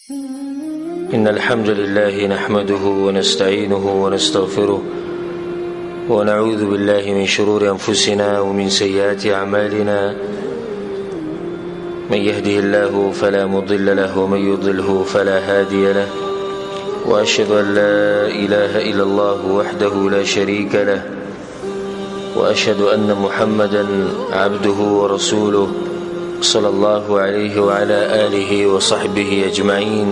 إن الحمد لله نحمده ونستعينه ونستغفره ونعوذ بالله من شرور أنفسنا ومن سيئات أعمالنا. من يهده الله فلا مضل له ومن يضلله فلا هادي له، وأشهد أن لا إله إلا الله وحده لا شريك له، وأشهد أن محمدا عبده ورسوله صلى الله عليه وعلى آله وصحبه أجمعين.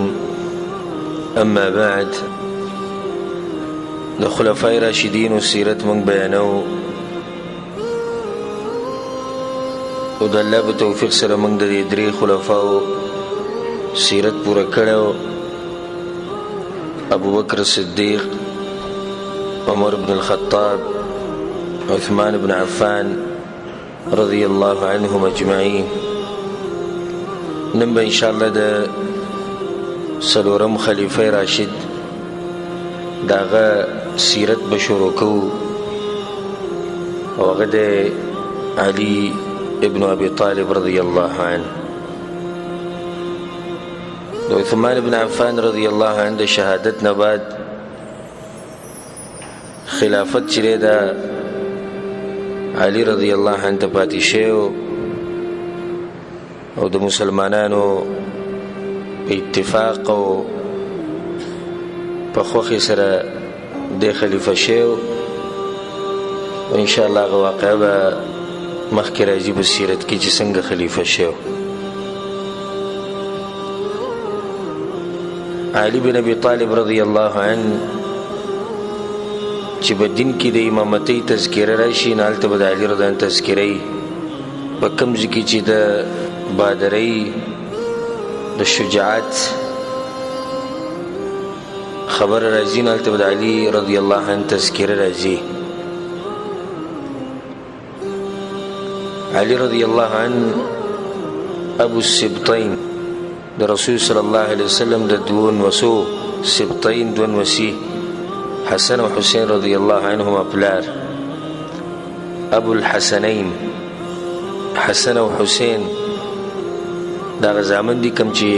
أما بعد، د خلفای راشدینو سیرت مونږ بیانو او د الله په توفیق سره مونږ د دې درې خلفاو سیرت پوره کړو. ابو بکر صدیق، عمر بن الخطاب، عثمان بن عفان رضی الله عنهم اجمعین. نن به انشاءالله د څلورم خلیفه راشد داغه سیرت به شروع کوو او هغه د علي ابن ابي طالب رضی الله عنه. د عثمان بن عفان رضی الله عنه د شهادت نه بعد خلافت چې ده علي رضی الله عنه ته پاتې شو او د مسلمانانو په اتفاق او په خوښۍ سره د خلیفه شو. ان شاء الله هغه واقعه به مخکې راځي په سیرت کې چې څنګه خلیفه شو. علي بن ابي طالب رضی الله عنه چې په دین کې د امامتۍ تذکره راشي، نه هلته به د علي رضی الله عنه تذکره وي. په کوم ځای کې چې د بادرۍ د شجاعت خبر راځي، نه هلته به د علي رضی الله عنه تذکره راځي. علي رضی الله عنه ابو السبطین د رسول صلی الله علیه وسلم د دوون وسو سبطین دوون وسی حسن و حسین رضی الله عنهما پلار. ابو الحسنین حسن و حسین دا غزامن دي کم چې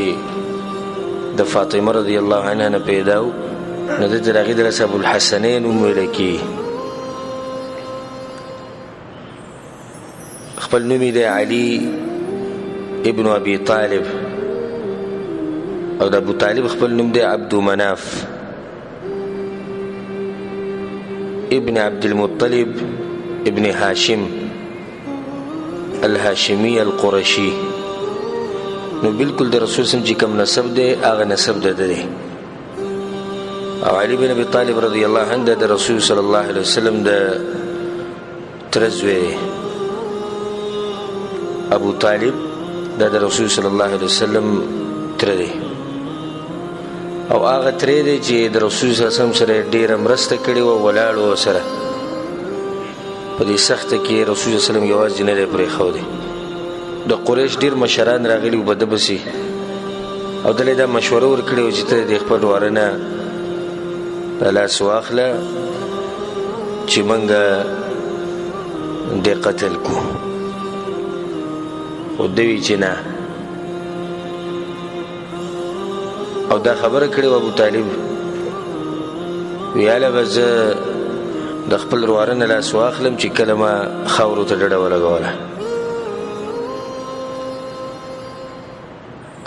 د فاطمه رضی الله عنها نه پیداو، نو د هغې دلته ابو الحسنین هم ویلی کېږي. خپل نوم یې دی علي ابن ابي طالب او د ابو طالب خپل نوم دی عبد مناف ابن عبد المطلب ابن هاشم الهاشمي القرشي. نو بالکل د رسول سم چې کوم نسب دی هغه نسب ده دی. او علي بن ابي طالب رضی الله عنه د رسول صلی الله علیه وسلم د ترزوی. ابو طالب د رسول صلی الله علیه وسلم تر دی او هغه تر دی چې د رسول صلی الله علیه وسلم سره ډیره مرسته کړې وه، ولاړ سره په دې سخته کې رسول صلی الله علیه وسلم یوازې نه دی پرېښودی. د قریش ډیر مشران راغلي وو په ده پسې او دله دا مشوره ورکړې وه چې ته د خپل وراره نه د لاس واخله چې موږ دې قتل کړو. او ده وی چې نه، او دا خبره کړې وه ابو طالب ویاله به زه د خپل وراره نه لاس واخلم چې کله ما خاورو ته ډډه ولګوله.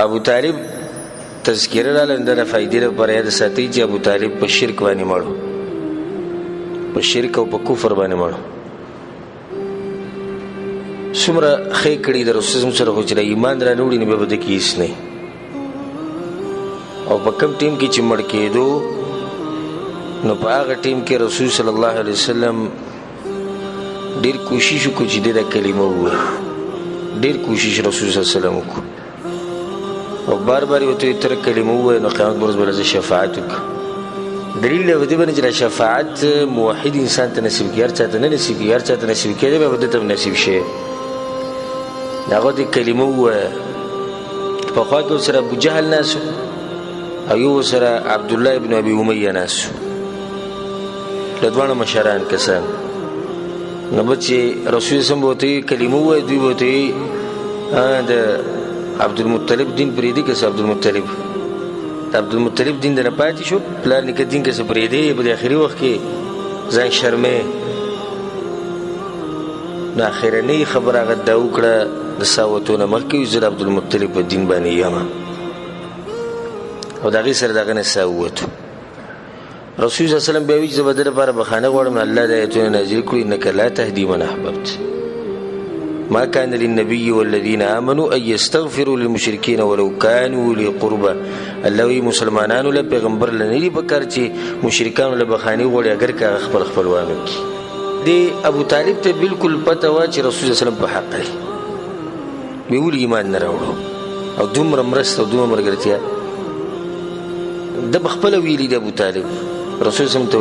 ابو طالب تذکره راله د فائدې لپاره یاد ساتئ چې ابو طالب په شرک باندې مړو، په شرک او په کفر باندې مړو. څومره ښې کړي د رسول سره، خو چې ایمان را نه وړي نو بیا به د کې هېڅ نه. او په کوم ټیم کې چې مړ کېدو نو په هغه ټیم کې رسول صلی الله علیه وسلم ډېر کوشش وکړو چې دې د کلمه ووایي. ډېر کوشش رسول صلی الله علیه وسلم وکړو او بار بار یې ورته تر کلمه ووایي نو قیامت پر ورځ به زه شفاعت وکړم. دلیل دی په دې باندې چې دا شفاعت موحد انسان ته نصیب کېږي، هر چا ته نه نصیب کېږي. هر چا ته نصیب کېږي بیا به ده ته نصیب شي. هغه دې کلمه ووایه. پخوا کې ورسره ابو جهل ناست او یو ورسره عبدالله ابن ابي امیه ناست، د دواړو مشران کسان. نو به چې رسول سم به ورته کلمه ووایي، دوی به ورته د عبدالمطلب دین پرېږدي که عبدالمطلب عبدالمطلب دین د نه پاتې شو، پلار نیکه دین کې څه پرېږدی، په د آخري وخت کې ځان شرمې. نو اخرنۍ خبره هغه دا وکړه د ساوتو نه مخکې زه د عبدالمطلب په دین باندې یم، او د هغې سره د هغه نه سا ووتو. رسول صلی الله علیه وسلم بیا وایي چې زه به ده لپاره بخښنه غواړم، الله د آیتونه نازل کړو انک لا تهدي من احببت ما كان للنبي والذين آمنوا ان يستغفروا للمشركين ولو كانوا اولي قربى. الله وی مسلمانانو له پیغمبر له نه دي پکار چې مشرکانو له بخښنې غواړي اگر که خپل خپلوانو کې. دی ابو طالب ته بالکل پته وه چې رسول صلی الله علیه وسلم په حق دی، بیا ولې ایمان نه راوړو او دومره مرسته او دومره ملګرتیا ده بخپله ویلي دی. ابو طالب رسول صلی الله علیه وسلم ته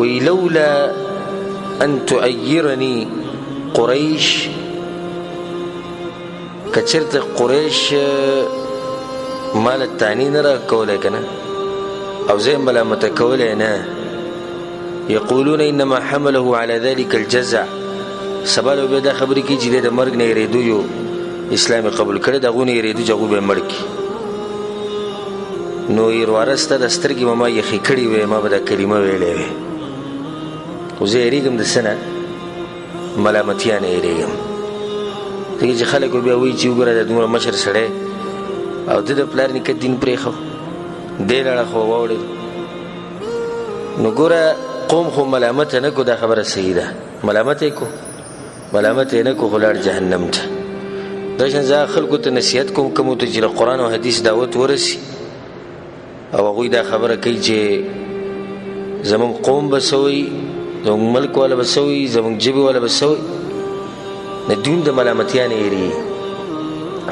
وی لولا ان تعیرنی قریش، کچرته قریش مال تعنی نه را کولی که نه او زه ملامته کولی نه، یقولون انما حمله على ذلك الجزع، سبا له بیا دا خبرې کوي چې دی د مرګ نه یېرېدو یو اسلام یې قبول کړی، د هغو نه یېرېدو چې هغو به یې مړ کړي. نو ورواره ستا د سترګې به ما یخې کړې وې، ما به دا کلمه ویلې وې، خو زه یېرېږم د څه نه؟ ملامتیا نه یېرېږم. ځکه چې خلک بیا وایي چې وګوره دا دومره مشر سړی او ده د پلار نیکه دین پرېښو، دی لاړه خو واوړېد. نو ګوره قوم خو ملامته نه کو، دا خبره صحیح ده، ملامته یې کو، ملامته یې نه کو، خو لاړ جهنم ته. دا شان زه خلکو ته نصیحت کوم، کومو ته چې له قرآن او حدیث دعوت ورسي او هغوی دا خبره کوي چې زمونږ قوم به څه وایي، زمونږ ملک والا به څه وایي، زمونږ ژبې والا به څه وایي، نه دوی د ملامتیا نه یېرېږي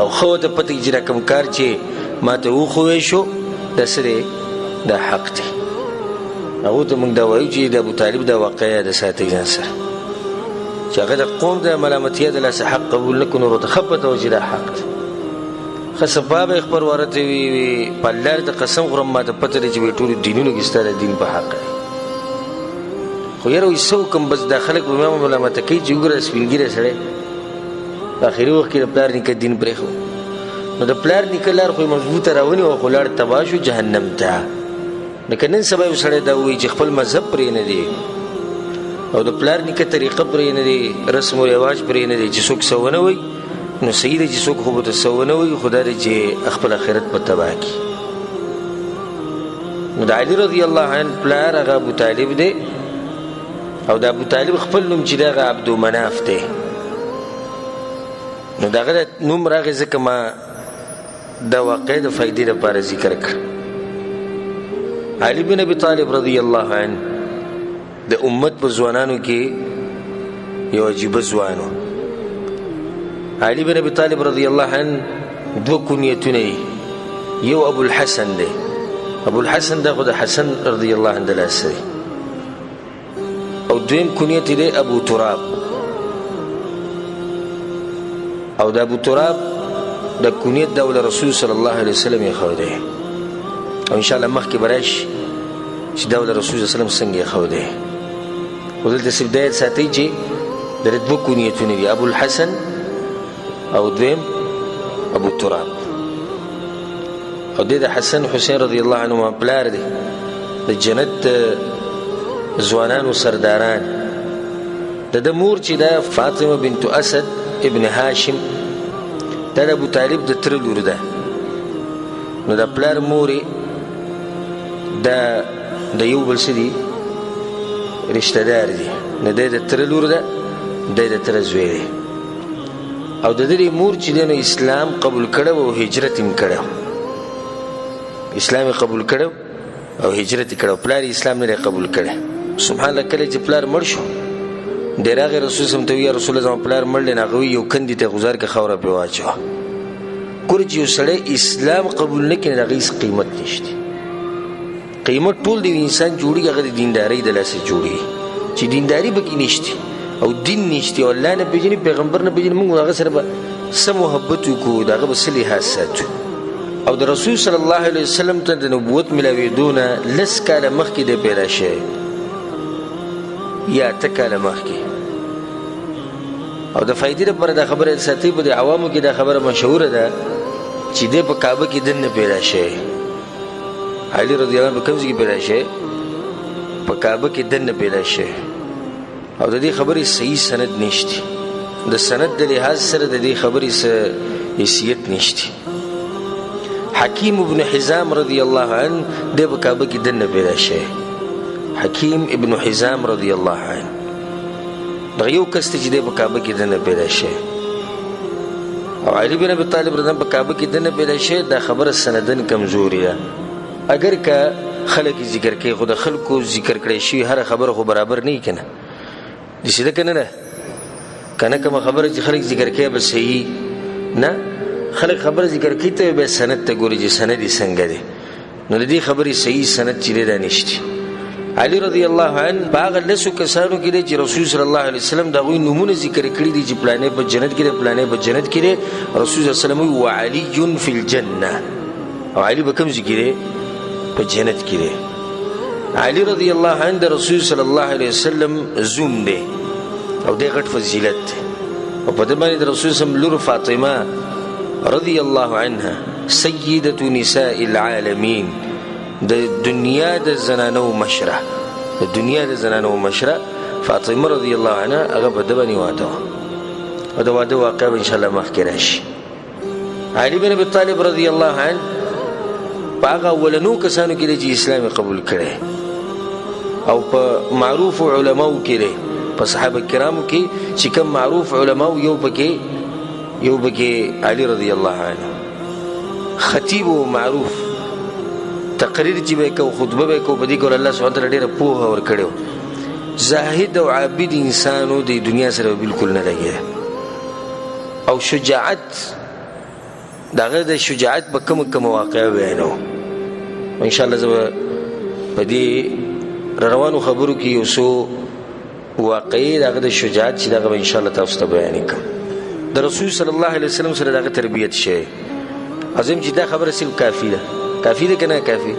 او ښه ورته پته چې دا کوم کار چې ما ته وښوی شو دا څه دی؟ دا حق دی. هغو ته موږ دا وایو چې د ابوطالب دا واقعه یاده ساتئ ځان سره چې هغه د قوم د ملامتیا د لاسه حق قبول نه کړو، نو ورته ښه پته وه چې دا حق دی. ښه صفا به یې خپرواره ته وي په الله د قسم خورم ما ته پته دی چې وایي ټولو دینونو کې ستا د دین په حق دی، خو یاره وایي څه وکړم بس دا خلک به ما ملامته کوي چې وګوره سپین ږیری سړی په آخري وخت کې د پلار نیکه دین پرېښو. نو د پلار نیکه لار خو یې مضبوطه راونیوه، خو لاړ تباه شو جهنم ته. لکه نن سبا یو سړی دا وایي چې خپل مذهب پرې نه دی او د پلار نیکه طریقه پرې نه دی، رسم و رواج پرې نه دی، چې څوک څه ونه وایي نو صحیح دی، چې څوک خو به ته څه ونه وایي، خو دا دی چې خپل آخرت په تباه کړي. نو د علي رضی الله عنه پلار هغه ابوطالب دی او د ابوطالب خپل نوم چې دی هغه عبدالمناف دی. نو د هغه نوم راغی ځکه ما دا واقع د فایدې لپاره ذکر کړ. علي بن ابي طالب رضی الله عنه د امت په ځوانانو کې یو عجیبه ځوان و. علي بن ابي طالب رضی الله عنه دوه کنیتونه یې، یو ابوالحسن دی، ابوالحسن دا خو د حسن رضی الله عنه د لاسه دی، او دویم کنیت دی ابو تراب، او د ابو تراب د کنیت دا ول رسول صلی الله علیه وسلم یې ښودی، او انشاءالله مخکې به راشي چې دا ول رسول صلی الله علیه وسلم څنګه یې ښودی. خو دلته صرف دا یاد ساتئ چې د ده دوه کنیتونه دي، ابوالحسن او دویم ابو تراب، او دی د حسن حسین رضی الله عنهما پلار دی، د جنت ځوانانو سرداران. د ده مور چې دا فاطمه بنت اسد ابن هاشم، دا د ابوطالب د تره لور ده. نو د پلار مورې دا د یو بل څه دي رشته دار دي، نه دی د تره لور ده، دی د تره زوی دی. او د دې مور چې دی نو اسلام قبول کړی او هجرت یې کړی، اسلام یې قبول کړی او هجرت یې کړی، پلار یې اسلام نه دی قبول کړی. سبحان الله کله چې پلار مړ شو دی راغی رسول صلی الله علیه وسلم ته ویل یا رسول الله زما پلار مړ دی، نو هغه وایي یو کندې ته غوزار کې خاوره پرې واچوه. ګوره چې یو سړی اسلام قبول نه کړي د هغه هېڅ قیمت نشته. قیمت ټول د انسان جوړېږي هغه د دیندارۍ د لاسه جوړېږي، چې دینداري پکې نشته او دین نشته او الله نه پېژني، پیغمبر نه پېژني، موږ هغه سره به څه محبت وکړو، د هغه به څه لحاظ ساتو. او د رسول صلی الله علیه وسلم ته د نبوت ملاوېدو نه 10 کاله مخکې دی پیدا شوی یا 8 کاله مخکې. او د فایدې لپاره دا خبره ساتئ، په د عوامو کې دا خبره مشهوره ده چې دی په کعبه کې دننه پیدا شوی. علي رضی الله عنه په کوم ځای کې پیدا شوی؟ په کعبه کې دننه پیدا شوی. او د دې خبرې صحیح سند نشته. د سند د لحاظ سره د دې خبرې څه حیثیت نشته. حکیم ابن حزام رضی الله عنه د په کعبه کې دننه پیدا شوی. حکیم ابن حزام رضی الله عنه دغه یو کس چې د په کعبه کې دننه پیدا شوی. او علي بن ابي طالب رضی الله عنه په کعبه کې دننه پیدا شوی. دا خبره سندن کمزوري ده. اگر که خلک ذکر کوي خو د خلکو ذکر کړی شي هر خبره خو برابر نه کنه. د څه ده کنه کنه کوم خبره چې خلک ذکر کوي به صحیح نه. خلک خبره ذکر کوي ته به سند ته ګوري چې سند یې څنګه دی. نو د دې خبرې صحیح سند چې دی دا نشته. علي رضی الله عنه باغ لسو کسانو کې چې رسول صلی الله علیه وسلم دا غوي نمونه ذکر کړی دي چې پلانې په جنت کې دي پلانې په جنت کې دي. رسول صلی الله علیه وسلم او علي فی الجنه. او علي به کوم ذکر په جنت کې دي. علي رضی الله عنه د رسول صلی الله علیه وسلم زوم دی او د غټ فضیلت دی. او په دې باندې د رسول صلی الله علیه وسلم لور فاطمه رضی الله عنها سیدة نساء العالمین د دنیا د زنانو مشره. د دنیا د زنانو مشره فاطمه رضی الله عنها هغه په دې باندې واده او د واده واقع ان شاء الله مخکې راشي. علي بن ابي طالب رضی الله عنه هغه ولنو کسانو کې چې اسلام قبول کړي او په معروف علماو کې په صحابه کرامو کې چې کوم معروف علماو یو پکې علي رضی الله عنه خطیب او معروف تقریر چې به کو خطبه به کو په دې کې الله سبحانه وتعالى ډېر پوهه ور کړو. زاهد او عابد انسانو د دنیا سره بالکل نه لګي. او شجاعت دغه د شجاعت په کوم واقعه وینو ان شاء الله زه په دې روانو خبرو کې یو څو واقعي دغه د شجاعت چې دغه ان شاء الله تاسو ته بیان کوم. د رسول صلی الله علیه وسلم سره دغه تربیت شي عظیم چې دا خبره صرف کافی ده. کافی ده کنه کافی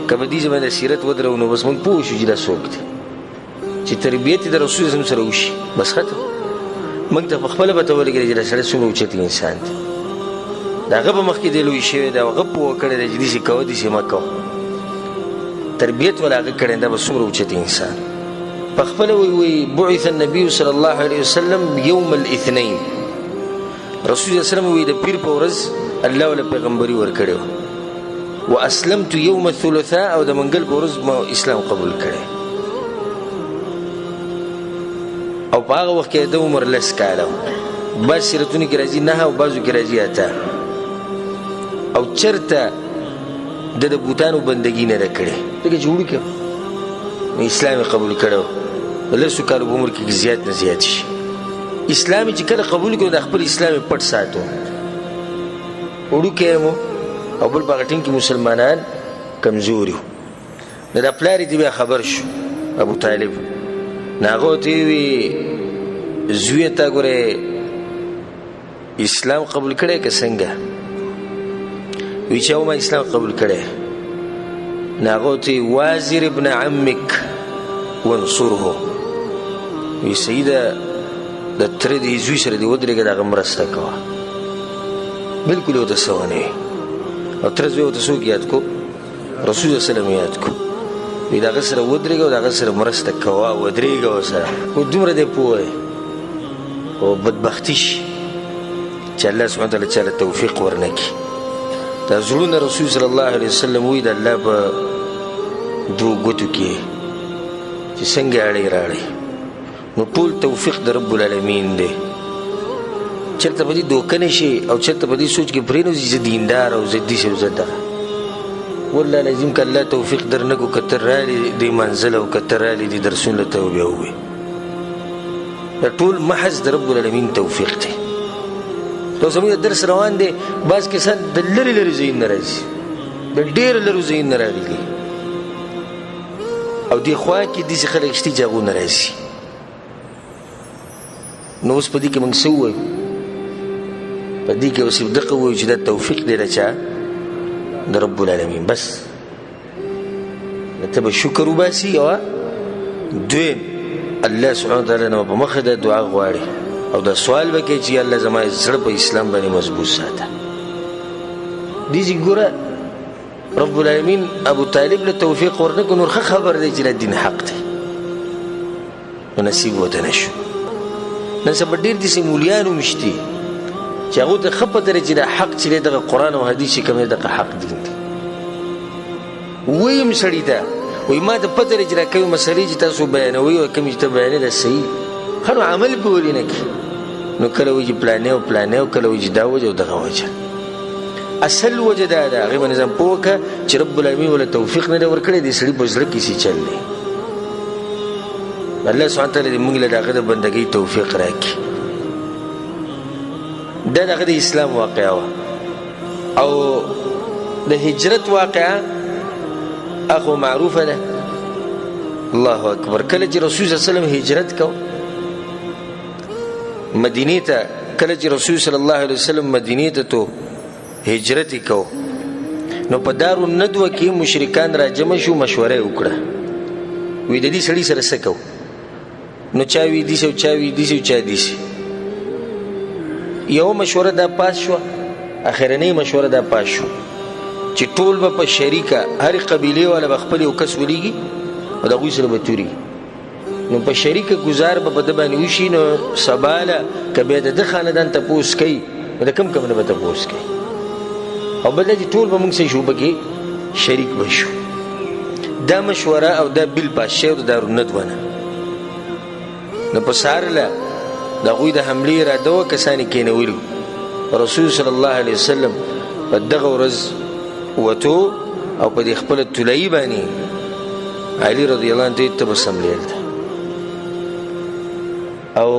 کبه دې زموږ د سیرت ودرو نو بس موږ پوه شو چې دا څوک دی چې تربیت د رسول صلی الله علیه وسلم سره وشي بس ختم. موږ ته خپل به ته ولګي چې سره څومره اوچت انسان دی. داغه په مخ کې دی لوی شوی دا هغه پوه کړی دی چې دې کو دې ما کو تربیت ولا هغه کړی دا به څومره اوچت انسان. په خپل وی بعث النبي صلی الله علیه وسلم یوم الاثنين. رسول الله صلی الله علیه وسلم وی د پیر په ورځ الله ول پیغمبري ور کړو. واسلمت يوم الثلاثاء او د منګل په ورځ ما اسلام قبول کړی. او په هغه وخت کې د عمر لس کاله بعض سیرتونه کې راځي نه او بعضو کې راځي اته. او چرته د بوتانو بندګي نه کړي دغه جوړ کې اسلام قبول کړو. لسو کالو عمر کې زیات نه زیات شي. اسلام چې کله قبول کړو د خپل اسلام پټ ساتو وړو کې مو او بل باغټین کې مسلمانان کمزوري. دا پلار دې خبر شو ابو طالب ناغو تی وی زوی تا ګره اسلام قبول کړي که څنګه وی چې ما اسلام قبول کړي. ناغو تی وازر ابن عمك وانصره وی سیده د تر دې زوی سره دی ودرېګه د مرسته کوه بالکل یو تسونه او تر زوی ته سوق یاد کو رسول الله صلی الله علیه وسلم یاد کو وی دا سره ودرېګه او دا سره مرسته کوه ودرېګه وسره او دومره دی پوهه او بدبختي چې الله سبحانه وتعالى چاله توفیق ورنکي. دا زړونه رسول صلی الله علیه وسلم وی د الله په دو ګوتو کې چې څنګه اړې راړې نو ټول توفیق د رب العالمین دی. چرته په دې دوکه شي او چرته په دې سوچ کې پرې نو چې دیندار او زدي شي زده والله لازم ک الله توفیق درنکو کتر رالی دی منزل او کتر رالی دی درسون له توبه وي. دا ټول محض د رب العالمین توفیق دی. نو زموږ درس روان دی بعض کسان د لري لري زین ناراضي د ډېر لري زین ناراضي او دی خوا کې دې خلک شتي جاغو ناراضي. نو اوس په دې کې موږ سوې په دې کې اوس دغه وایو چې دا توفیق دی راچا د رب العالمین بس ته به شکر وباسي او دویم الله سبحانه وتعالى نو په مخه د دعا غواړي او دا سوال وکړي چې الله زما زړه په اسلام باندې مضبوط ساته دیزی ګوره رب العالمین ابو طالب له توفیق ورنکړ نور خبر دی چې د دین حق دی نو نصیب وته نشو. نن سبا ډېر داسې مولیان هم شته چې هغو ته ښه پته لري چې دا حق چې دی دغه قرآن او حدیث چې کوم دی دغه حق دین دی. ویم سړي ته وایي ما ته پته لري چې دا کومې مسلې چې تاسو بیانوئ او کومې چې ته بیانوې دا صحیح ښه نو عمل پې ولې نه کوي نو کله وایي چې پلانې او پلانې او کله وایي چې دا وجه او دغه وجه. اصل وجه دا ده هغې به نظام پوه وکړه چې رب العالمین وله توفیق نه دی ورکړی دې سړي په زړه کې څه چل دی. الله سبحانه تعالی دې موږ له د هغه د بندګۍ توفیق راکړي. دا د هغه د اسلام واقعه وه او د هجرت واقعه اخو معروفه ده. الله اکبر. کله چې رسول صلی الله علیه وسلم هجرت کو مدینې ته کله چې رسول صلی الله علیه وسلم مدینې ته تو هجرت کو نو په دارالندوه کې مشرکان را جمع شو مشوره وکړه وی د دې سړي سره څه کوو نو چا وی دیسه او چا وی دیسه او چا دیسه. یو مشوره دا پاس شو اخرنۍ مشوره دا پاس شو چې ټول به په شریکه هر قبیلې والا به خپل یو کس ولیږي او د هغوی سره به توري نو په شریکه ګزار به په ده باندې وشي نو سباله که بیا د ده خاندان تپوس کوي نو د کم کم نه به تپوس کوي او بل دا چې ټول به موږ څه شو پکې شریک به شو. دا مشوره او دا بیل پاس شوی د دارالندوه نه نو په سهار له د هغوی د حملې اراده وه کسان یې کېنولي رسول صلی الله علیه وسلم په دغه ورځ وتو او په دې خپله طلایي باندې علي رضی الله عنه ته ته به سملیل ده او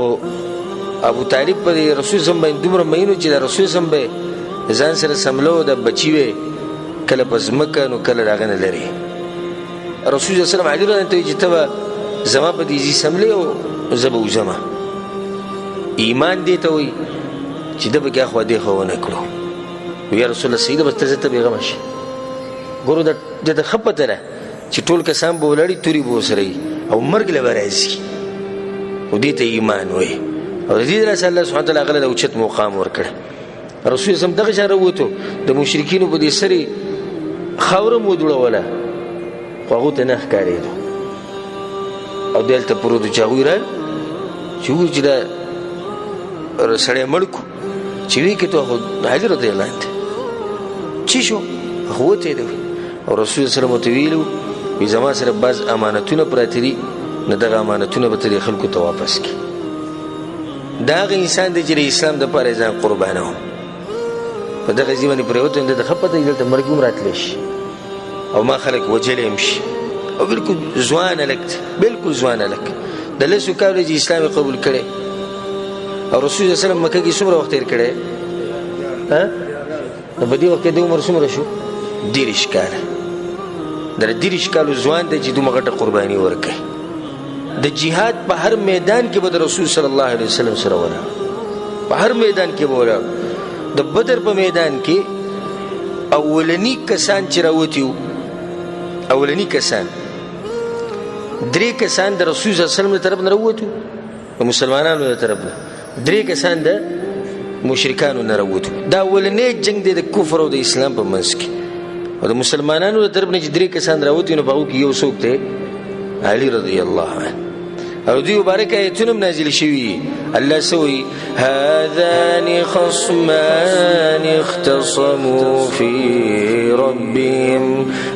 ابو طالب په رسول صلی باندې دومره مینو چې د رسول صلی به ځان سره سملو د بچي وې کله په ځمکه نو کله د هغه نه لرې. رسول صلی الله علیه وسلم علي رضی الله عنه ته چې ته به زما په دې ځي سملې او زه به وځمه. ایمان دې ته وایي چې ده به کې اخوا دې خوا ونه کړو یا رسول الله سیده بس ته زه ته بېغمه شي. ګورو د ده ښه پته ده چې ټول کسان به ولاړي تورې به ورسره وي او مرګ له به راځي خو دې ته ایمان وایي او د دې دلاسه الله سبحانه تعالی هغه له د اوچت مقام ورکړی. رسول صم دغه شان راووتو د مشرکینو په دې سرې خاوره مو دوړوله خو هغو ته نه ښکارېدو او دلته پروت و چې هغوی رال چې وګورو چې دا سړی مړ کړو چې ویې کتو خو علي رضی الله عنه چی شو هغه وتېدو او رسول سلم ورته ویلي وي زما سره بعض امانتونه پراته دي نو دغه امانتونه به ته دې خلکو ته واپس کړي. دا هغه انسان دی چې د اسلام دپاره یې ځان قربانوم په دغه ځای باندې پرېوتی نو د ده ښه پته دلته مرګ هم راتلی شي او ما خلک وجلی هم شي او بلکل ځوان هلک دی بلکل ځوان هلک د لسو کالو چې اسلام یې قبول کړی او رسول صلی وسلم مکه کې څومره وخت تېر کړی نو په دې وخت کې د عمر څومره شو 30 کاله د 30 کالو ځوان دی چې دومره غټه قرباني ورکوي. د جهاد په هر میدان کې به د رسول صلی الله علیه وسلم سره ولاړ په هر میدان کې به ولاړ. د بدر په میدان کې اولني کسان چې راوتي وو اولني کسان 3 کسان د رسول صلی الله علیه وسلم له طرف نه راوتو د مسلمانانو له طرف نه 3 کسان د مشرکانو نه راوتو. دا اولنی جنگ دی د کفر او د اسلام په منځ کې او د مسلمانانو له طرف نه چې 3 کسان راوتي نو په هغو کې یو څوک دی علي رضی الله عنه او دوی مبارک آیتونه هم نازل شوي الله څه وایي هذان خصمان اختصموا في ربهم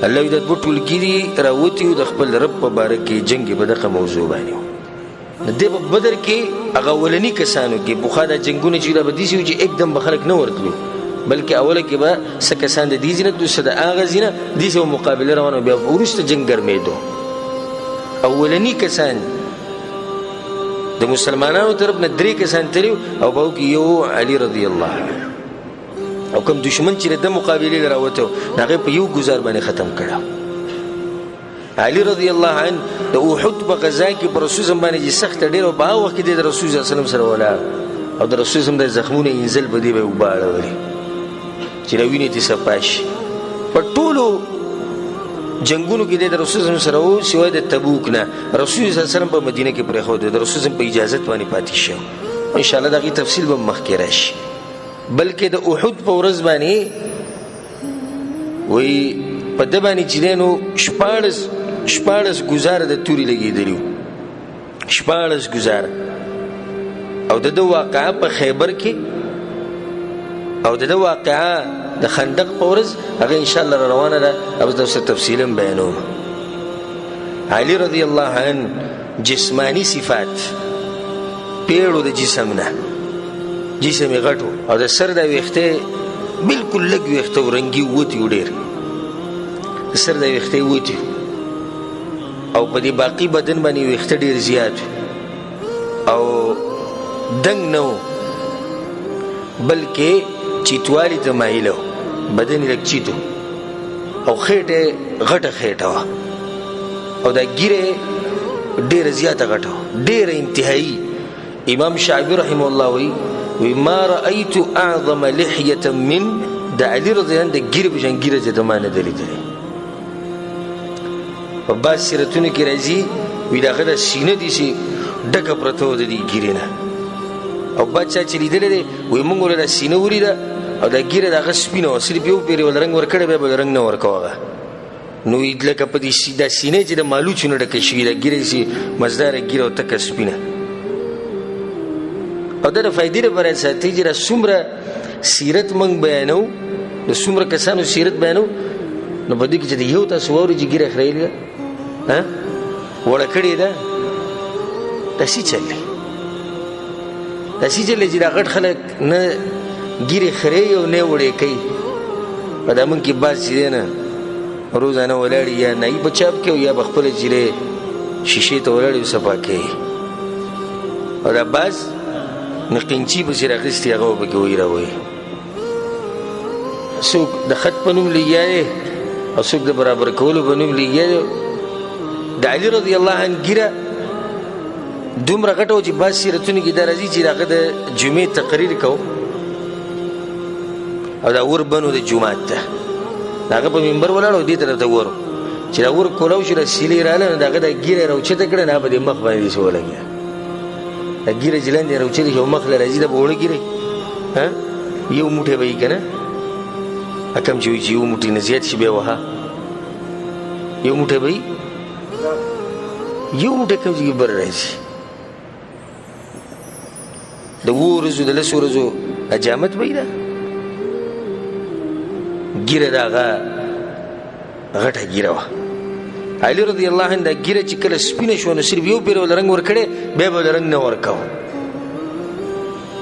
الله وایي دا دوه ټولګي دي راوتي وو د خپل رب په باره کې جنګ یې په دغه موضوع باندې و. د بدر کې هغه اولني کسانو کې پخوا دا جنګونه چې دا به داسې وو چې एकदम به خلک نه ورتلو بلکې اوله کې به څه کسان د دې ځای نه څه د هغه ځای نه داسې به مقابله روانه بیا وروسته جنګ ګرمېدو. اولني کسان د مسلمانانو طرف نه 3 کسان تلي او په کې یو علي رضی الله عنه او کوم دشمن چې د مقابلې راوته هغه په یو گزار باندې ختم کړه. علي رضی الله عنه د احد په غزا کې پر رسول الله باندې سخت ډېر او په هغه وخت کې د رسول الله صلی الله علیه وسلم سره ولاړ او د رسول الله د زخمونو انزل په دې به وباړولي چې راوینې دې صفاش په ټولو جنگونو کې د رسول الله سره وو سوای د تبوک نه رسول الله صلی الله علیه وسلم په مدینه کې پرې خو د رسول الله په اجازه باندې پاتې شو. ان شاء الله دغه تفصیل به مخکې راشي. بلکې د احد په ورځ باندې وی په ده باندې چې دی نو شپاړس ګزاره د تورې لګېدلي وو، 14 ګزاره. او د ده واقعه په خیبر کې او د ده واقعه د خندق په ورځ هغه انشاءالله را روانه ده، اوس درته تفصیلا بیانوم. علي رضی الله عنه جسمانی صفات پیړو د جسم نه، جسم یې غټ او د سر د ویښته بلکل لږ ویښته و، رنګي ووتي و ډېر، د سر د ویښته یې ووتي او په دې باقي بدن باندې ویښته ډېر زیات او دنګ نه و، بلکې چیتوالي ته مایله و، بدن یې لږ چیت او خېټه یې غټه خېټه وه او دا ګیره ډېره زیاته غټه وه، ډېره انتهایي. امام شعبي رحمه الله وی ما رأيت اعظم لحية من د علي رضی الله عنه د ګیرې په شان ګیره چې د ما نه ده لیدلې. په بعض سیرتونو کې راځي وی د هغه د سینه داسې ډکه پرته وه د دې ګیرې نه، او بعد چا چې لیدلی دی وایي موږ ورله دا سینه ولیده او دا ګیره د هغه سپینه وه، صرف یو پېرې ول رنګ ورکړی بیا به د رنګ نه ورکوه. نو لکه په دا سینې چې د مالوچو نه ډکه شوي دا ګیره داسې مزداره ګیره او تکه سپینه. او دا د فایدې لپاره ساتي چې دا څومره سیرت موږ بیانو، د څومره کسانو سیرت بیانو، نو په دې کې چې د یو تاسو واورئ چې ګیره خریلې ده وړه کړې ده، داسې چل دی، داسې چل دی چې دا غټ خلک نه ګیرې خرې او نه وړې کوي. په دا موږ کې بعض چې دی نه روزانه ولاړي یا نایي په چاپ کې یا به خپله جیرې شیشې ته ولاړي صفا کوي، او دا بعض نو قینچي پسې راخیستې هغه به پکې وایروي، څوک د خط په نوم لګیا دی او څوک د برابر کولو په نوم لګیا دی. د علي رضی الله عنه ګیره دومره غټه وه چې بعض سیرتونو کې دا راځي چې د هغه د جمعې تقریر کو او دا ور بنو د جومات ته د هغه په منبر ولاړ او دې طرف ته ورو چې دا ور کولاو شي، دا سیلې راغله نو د هغه د ګیره یې راوچته کړه، نه په دې مخ باندې داسې ولګېده، دا ګیره چې لاندې راوچتې شي او مخ له راځي دا به وړه ګیرې یو موټی به وي که نه، کم چې وي چې یو موټی نه زیات شي بیا وها یو موټی به وي، یو موټی کم چې بر راځي د 2 ورځو د 10 ورځو حجامت به وي، دا ګیره د هغه غټه ګیره وه. علي رضی الله عنه دا ګیره چې کله سپینه شوه نو صرف یو پېره وله رنګ ورکړی بیا به وله رنګ نه ورکوه،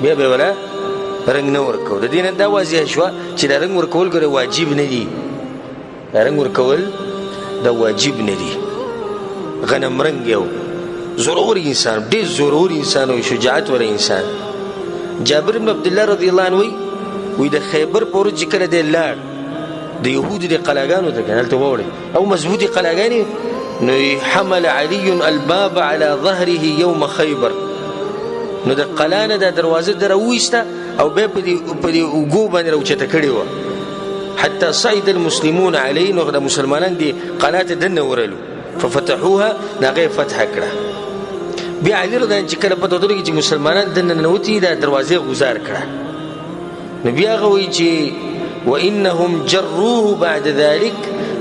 بیا به وله رنګ نه ورکوه. د دې نه دا واضح شوه چې دا رنګ ورکول ګوره واجب نه دي، دا رنګ ورکول دا واجب نه دي. غنم رنګ یو زورور انسان، ډېر زورور انسان او شجاعت ور انسان. جابر بن عبدالله رضی الله عنه وی د خیبر په ورځ چې کله دی لاړ د یهودو د قلاګانو ته کنه هلته واوړې او مضبوطې قلاګانې، نو حمل علي الباب على ظهره يوم خیبر، نو د قلا نه دا دروازه در راویسته او بیا په دې اوږو باندې راوچته کړې وه، حتی صعد المسلمون علیه، نو د مسلمانان دې قلا ته دننه ورلو ففتحوها، نو هغه یې فتحه کړه. بیا علي رضی الله عنه چې کله پته ورته چې مسلمانان دننه ننوتي دا دروازې غوځار کړه، نو بیا هغه وایي چې وإنهم جروه بعد ذلك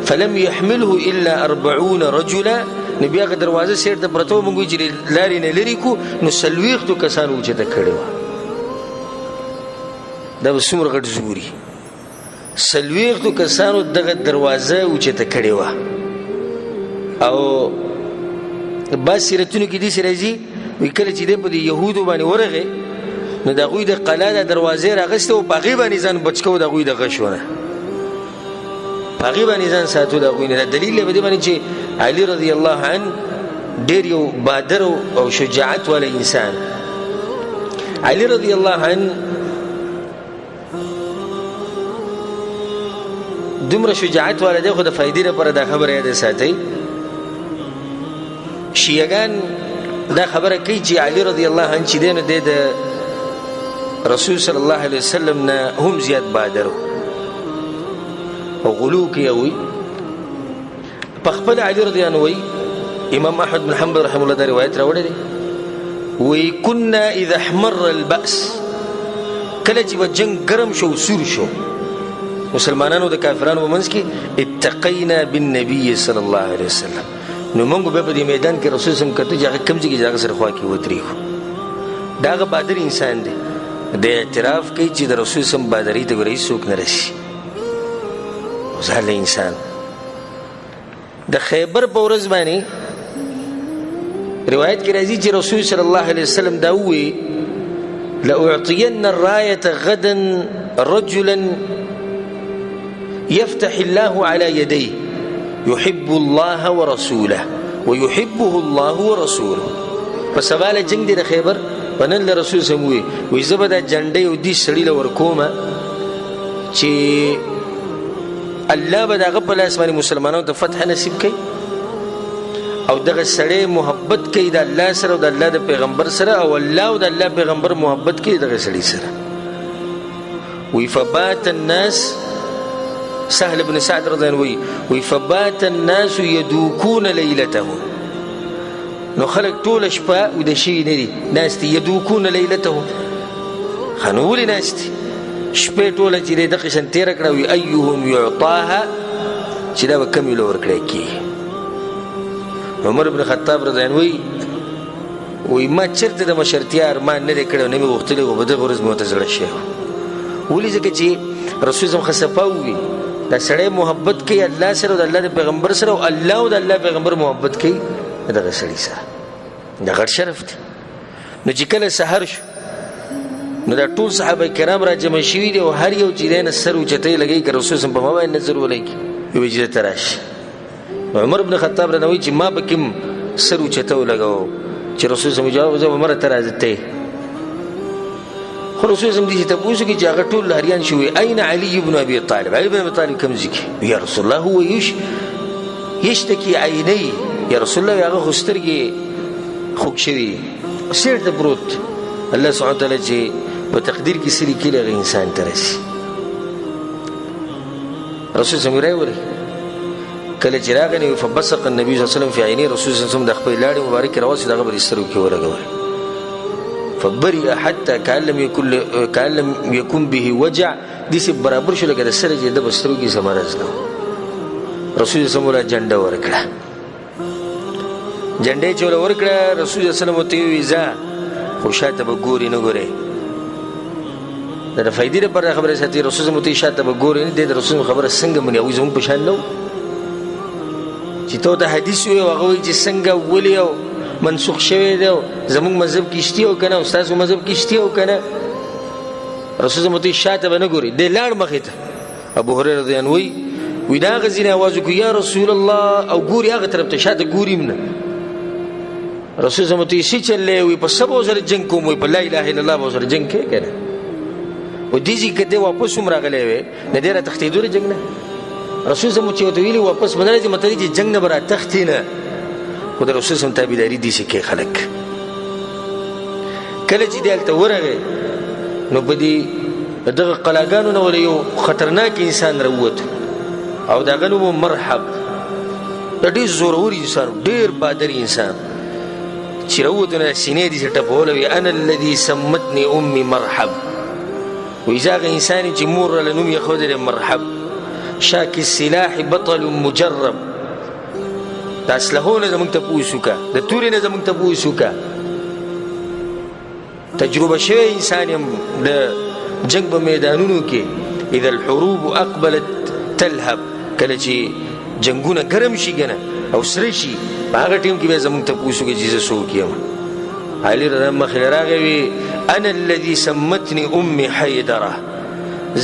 فلم يحمله إلا 40 رجلا، نو بیا هغه دروازه سیر ته پرته وه، موږ وایي چې لارې نه لرې کړو نو 40 کسانو اوچته کړې وه. دا به څومره غټ زوري، 40 کسانو دغه دروازه اوچته کړې وه. او بعض سیرتونو کې داسې راځي وایي کله چې دی په دې یهودو باندې ورغی نو د هغوی د قلا د دروازې راغسته او په هغې باندې ځان بچ کوو د هغوی د غشو نه، په هغې باندې ځان ساتو د هغوی نه. دا دلیل دی په دې باندې چې علي رضی الله عنه ډېر یو بادر او شجاعت والا انسان. علي رضی الله عنه دومره شجاعت والا دی، خو د فایدې لپاره دا خبره یاد ساتئ. شیعهګان دا خبره کوي چې علي رضی الله عنه چې دی نو دی د رسول صلی الله علیه وسلم نه هم زیات بادر او غلو کوي. وي په خپل علي رضی الله عنه وي امام احمد بن حنبل رحمه الله دا روایت راوړی دی، وی كنا اذا احمر البأس، کله چې به جنگ ګرم شو سور شو مسلمانانو د کافرانو په منځ کې اتقینا بالنبي صلی الله علیه وسلم. نو موږ به په دې میدان کې رسول سم کته چې کوم ځای کې ځای سره خوا کې ودرېږو. دا هغه بادر انسان دی د اعتراف کوي چې د رسول سم بادرۍ ته ګورې څوک نه رسي. وزاله انسان د خیبر په ورځ باندې روایت کې راځي چې رسول صلی الله علیه وسلم دا ووی لأعطين الراية غدا رجلا يفتح الله على يديه يحب الله ورسوله ويحبه الله ورسوله. فسباله جنگ دی د خیبر ونن له رسول سموي وي زبر دا جنډې او دې سړی له ورکومه چې الله به دغه په لاس باندې مسلمانانو ته فتح نصیب کړي او دغه سړی محبت کوي د الله سره او د الله د پیغمبر سره او الله او د الله پیغمبر محبت کوي دغه سړی سره. وي فبات الناس سهل بن سعد رضی الله عنه وي فبات الناس يدوكون ليلتهم. نو خلق ټول شپه او د شي نه دي ناستي يدوكون ليلتهم خنول ناستي شپه ټول چې د قشن تیر کړه وي ايهم يعطاها چې دا به کم لور کړی کی. عمر بن خطاب رضی الله عنه وي ما چرته د مشرتیا ارمان نه کړو نه مې وختلې و بده ورځ معتزله شه ولې ځکه چې رسول الله خصفاوي دا سړی محبت کوي الله سره او د الله پیغمبر سره او الله او د الله پیغمبر محبت کوي دغه سړی سره. دا غټ شرف دی. نو چې کله سحر شو نو دا ټول صحابه کرام را جمع شوي دي او هر یو چې دی نه سر اوچتۍ لګوي که رسول صلی الله علیه وسلم په ما باندې نظر ولګي وایي چې دلته راشي. عمر بن خطاب رانه وایي چې ما به کوم سر اوچته ولګوو چې رسول صلی الله علیه وسلم جواب زه به مره ته راځه ته خو رسول صلی الله علیه وسلم دې تپوس وکړي چې هغه ټول لاریان شوي اين علي بن ابي طالب. علي بن ابي طالب کوم ځای کې؟ یا رسول الله هو یشتکي عینی یا رسول الله هغه خو سترګې خوږ شوي سیر ته پروت. الله سبحانه وتعالی چې په تقدیر کې سری کې هغه انسان ته رسي. رسول صلی الله علیه وسلم کله چې راغلی فبصق النبي صلی الله علیه وسلم في عینی رسول صلی الله علیه وسلم د خپل لاړې مبارک راوځي دغه بر سترګو کې ورغول فبرئ حتى كأن لم يكن به وجع دې سي برابر شو لکه د سره چې د بسترو کې سمارز نو. رسول صلی الله علیه وسلم جنډه ورکړه جنډې چې ورکړه رسول صلی الله علیه وسلم ته ویزا خو شاته به ګوري نه ګوري دا فائدې لپاره خبره ساتي. رسول صلی الله علیه وسلم شاته به ګوري نه د رسول خبره څنګه مني او زموږ په شان نو چې ته د حدیث وي هغه چې څنګه ولي او منسوخ شوی دی زموږ مذهب کې شتي او کنه استاد مذهب کې شتي او کنه رسول الله متي شاته به نه ګوري د لاړ مخې ته. ابو هريره رضی الله عنه وی دا غزینه आवाज کو یا رسول الله او ګوري هغه طرف ته شاته ګوري منه. رسول الله متي شي چلې وي په سبو سره جنگ کوم وي په لا اله الا الله به سره جنگ کې کنه او دې چې کده واپس هم راغلی وي نه ډیره تختیدور جنگ نه. رسول الله متي ویلي واپس باندې متي چې جنگ نه برا تختینه خو د رسول الله تابعداري دي چې خلک کله چې دلته ورغی نو بدی دغه قلاګانو نو یو خطرناک انسان راووت او دغه نو مرحب ډېر زورور انسان ډېر بادر انسان چې راووت نه سینې دي ټپول وی انا الذي سمتني امي مرحب واذا انسان چې مور له نوم یې خو مرحب شاك السلاح بطل مجرب دا اسلحونه زمونږ ته پوسوکه د تورې نه زمونږ ته پوسوکه تجربه شوی انسان یم د جنگ په میدانونو کې اذا الحروب اقبلت تلهب کله چې جنگونه ګرم شي کنه او سره شي په هغه ټیم کې به زمونږ ته پوسوکه چې زه څوک یم. علي رضی الله عنه راغی انا الذي سمتني امي حيدره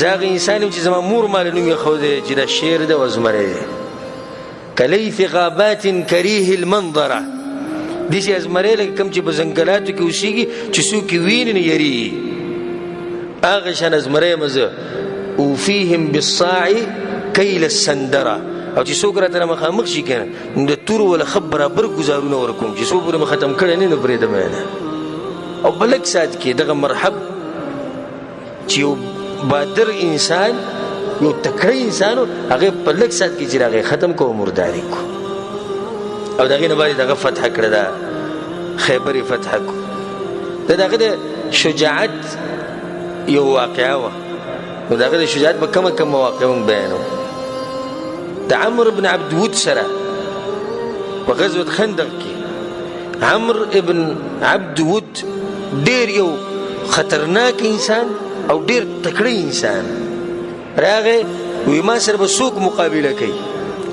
زاغ انسان چې زما مور مال نوم یې خو دې چې دا شعر د وزمره کلیث غابات کریه المنظره دې چې ازمره لکه کم چې بزنګلاتو کې اوسېږي چې څوک ویني نه یری هغه شان ازمره مزه او فيهم بالصاع کیل السندره او چې څوک راته مخامخ شي کنه د تور ولا خبره بر گزارونه ورکوم چې څوک به ختم کړي نه پرې دمه او بلک سات کې دغه مرحب چې بادر انسان یو تکړه انسان هغه په لک سات کې چې هغه ختم کو مرداري کو او دغه نه باندې دغه فتح کړه دا خیبر فتح کو دغه د شجاعت یو واقعا و نو د هغه د شجاعت به کم مواقع مونږ بیانو. د عمرو بن عبد ود سره په غزوه خندق کې عمرو ابن عبد ود ډېر یو خطرناک انسان او ډېر تکړه انسان راغی، وی ما سره به څوک مقابله کوي،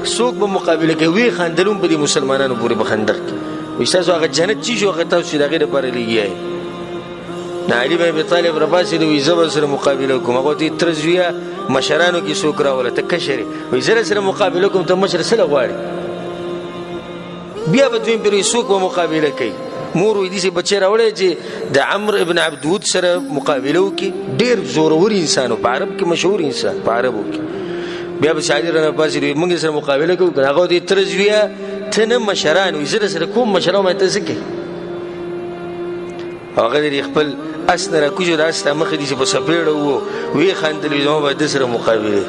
څوک به مقابله کوي. وی خاندلون په دې مسلمانانو پورې په خندق کې، وی ستاسو هغه جنت چی شو، هغه تاسو د هغې دپاره لګیا یې. علي بن ابي طالب راپاڅېد، وی زه به سره مقابله کوم. هغه ورته تره زویه مشرانو کې څوک راوله، ته کشر یې، وی زه سره مقابله کوم، ته مشر څه له غواړې؟ بیا به دویم پرې څوک به مقابله کوي. مور وی داسې بچی راوړی چې د عمرو ابن عبد ود سره مقابله وکړي. ډېر زورور انسان په عرب کې مشهور انسان په عربو کې. بیا به علي رانه پاڅېد، وی موږ سره مقابله کوو که هغه ورته تره زویه ته نه مشران، وی زه سره کوم مشران، ما ته څه کوې؟ هغه د خپل اس نه راکوزو، د اس ته مخې داسې په څپېړه وو، ویې خندل، وي زما به ده سره مقابله.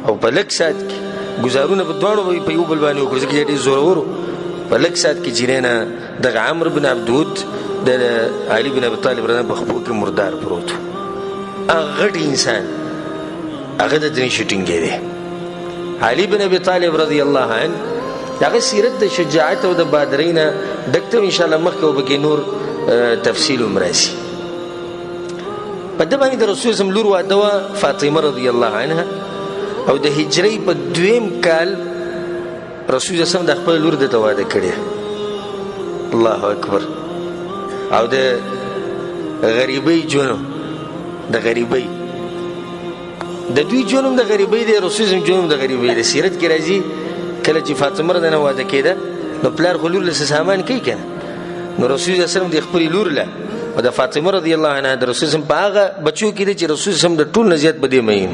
او په لږ ساعت کې ګزارونه په دواړو په یو بل باندې وکړو، ځکه چې ډېر زورور و. په لږ ساعت کې چې دی نه دغه عمرو بن عبد ود د علي بن ابي طالب رضی په خپو کې مردار پروت و. هغه غټ انسان، هغه د دین شوټینګ دی. علي بن ابي طالب رضی الله عنه دغه سیرت د شجاعت او د بادرۍ نه ډک ته ان شاء الله مخکې به کې نور تفصیل هم راشي. په ده باندې د رسول صلی لور واده وه فاطمه رضی الله عنها، او د هجرۍ په 2 کال رسول صلی د خپل لور دته واده کړی. الله اکبر. او د غریبۍ ژوند، د غریبۍ د دوی ژوند د غریبۍ دی، رسول صلی ژوند د غریبۍ دی. سیرت کې راځي کله چې فاطمه رضی الله واده کېده نو پلار خو لور له سامان کوي که نه، نو رسول صلی الله علیه وسلم د خپلې لور له او د فاطمه رضی الله عنها د رسول صلی په هغه بچو کې دی چې رسول صلی د ټول نه زیات په دې مین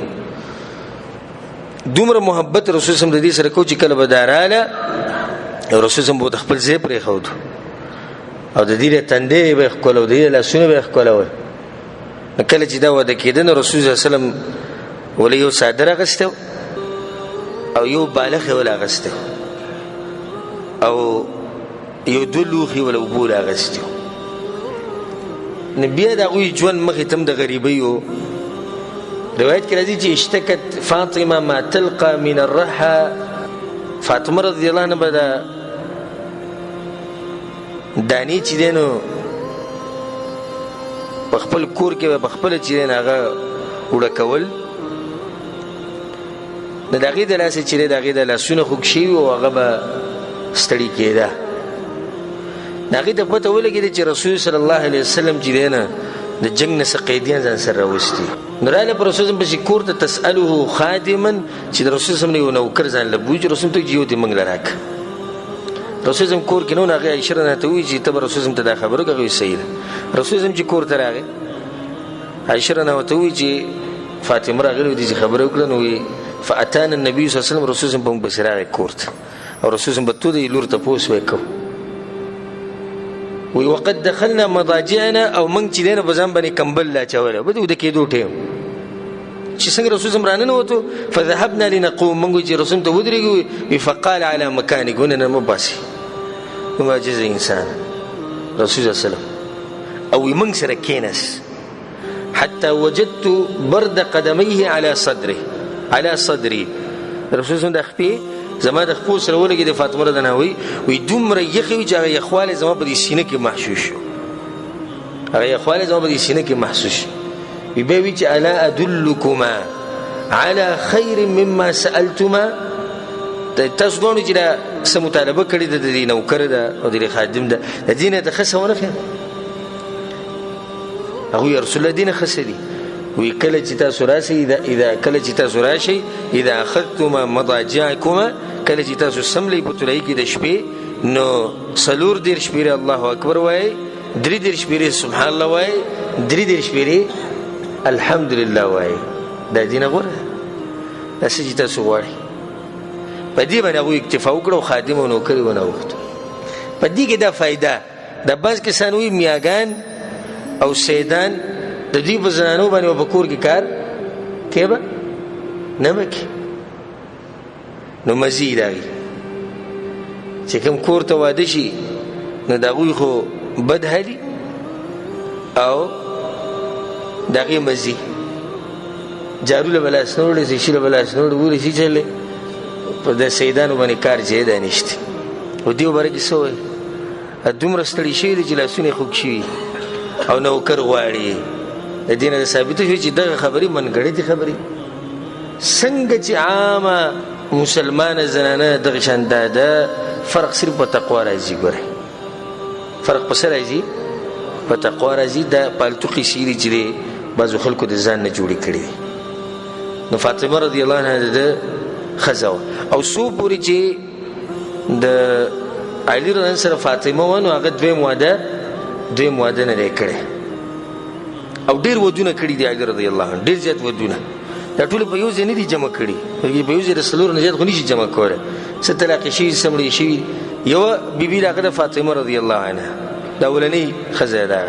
دومره محبت رسول صلی د دې سره کو چې کله به داراله رسول صلی به خپل ځای پرېښود او د دې تندې به ښکلو، د دې لاسونه به ښکلول. کله چې دا واده کېده نو رسول صلی الله علیه وسلم ولې یو څادر اغوستی او یو بالښ یې ول اغوستی او یو 2 لوښي ول اوبو له اغوستي. نو بیا د هغوی ژوند مخې ته هم د غریبۍ و. روایت کې راځي چې اشتکت فاطمه ما تلقى من الرحى. فاطمه رضی الله عنها به د دانې چې دی نو په خپل کور کې به په خپله چې دی نو هغه اوړه کول. نو د هغې د لاسه چې دی د هغې د لاسونه خوږ شوي و او هغه به ستړي کېده. د هغې ته پته ولګېده چې رسول صلی الله علیه وسلم چې دی نه د جنګ نه څه قیدیان ځان سره راوستي. نو راغله په رسول پسې کور ته تسأله خادما چې د رسول صلی یو نوکر ځان له بوځي. رسول ته یو دې موږ له راکړه. رسول صلی کور کې نو هغې عایشه رانه ته وایي چې ته به رسول صلی ته دا خبره کوې. صحیح ده. رسول صلی چې کور ته راغی عایشه رانه ورته وایي چې فاطمه راغلې دې چې خبره وکړه نو وایي فاتانا النبي صلی الله علیه وسلم. رسول صلی په موږ پسې راغی کور ته او رسول صلی به تو د لور تپوس وکړو وی وقد دخلنا مضاجعنا او من چې دینه بزن باندې کمبل لا چوله بده د کېدو ټیم چې څنګه رسول زمرانه نو وته فذهبنا لنقوم من چې رسول ته ودرېږي فقال على مكانك وننا مباسي وما جزء انسان رسول الله صلی الله او من سره کېنس حتى وجدت برد قدميه على صدري رسول الله د خپې زما د خپل سره ولګي د فاطمه رضی الله عنها وي دومره یخي چې هغه یخواله زما په دې سینه کې محسوس شو. هغه یخواله زما په دې سینه کې محسوس شو. وي به وی چې الا ادلکما على خير مما سالتما. تاسو غواړئ چې دا څه مطالبه کړې ده د دې نوکر ده او د خادم ده د دینه د خسونه خیر هغه رسول الله دینه خسدي وی کله چې تاسو راشي اذا کله چې تاسو راشي اذا اخذتما مضاجعكما کله چې تاسو سملي په تلای کې د شپې نو سلور دیر شپې الله اکبر وای 3 دیر شپې سبحان الله وای 3 دیر شپې الحمدلله وای دا دینه غوړه تاسو چې تاسو غواړئ په دې باندې هغه اکتفا وکړو خادم او نوکر ونه وخت په دې کې دا فائدہ د باز کې سنوي میاګان او سیدان د دې په زنانو باندې په کور کې کار کېبه نه وکي نو مزید راغی چې کوم کور ته واده شي نو دا غوي خو بد هلي او دغه مزي جارو له بلاس نه وړي شي له بلاس نه وړي شي چلې په د سیدانو باندې کار چې ده نشته او دیو برګي سوې دومره ستړي شي چې لاسونه خوږ شي او نوکر غواړي د دینه ثابت شو چې دغه خبري منګړې دي خبري څنګه چې عامه مسلمان زنانه دغه شانده ده فرق صرف په تقوا راځي ګوره فرق په سره راځي په تقوا راځي د پالتو قصيري چې بعضو خلکو د ځان نه جوړی کړي نو فاطمه رضی الله عنها د خزاو او سو پوری چې د علی رضی الله سره فاطمه ونه هغه دوی مواده نه کړي او ډیر ودونه کړي دی علی رضی الله عنه ډیر زیات ودونه دا ټول په یو ځای نه دي جمع کړي په یو ځای رسول الله نجات خو نشي جمع کوله ستلاقي شي سمړي شي یو بیبي راغله فاطمه رضی الله عنها دا ولني خزه ده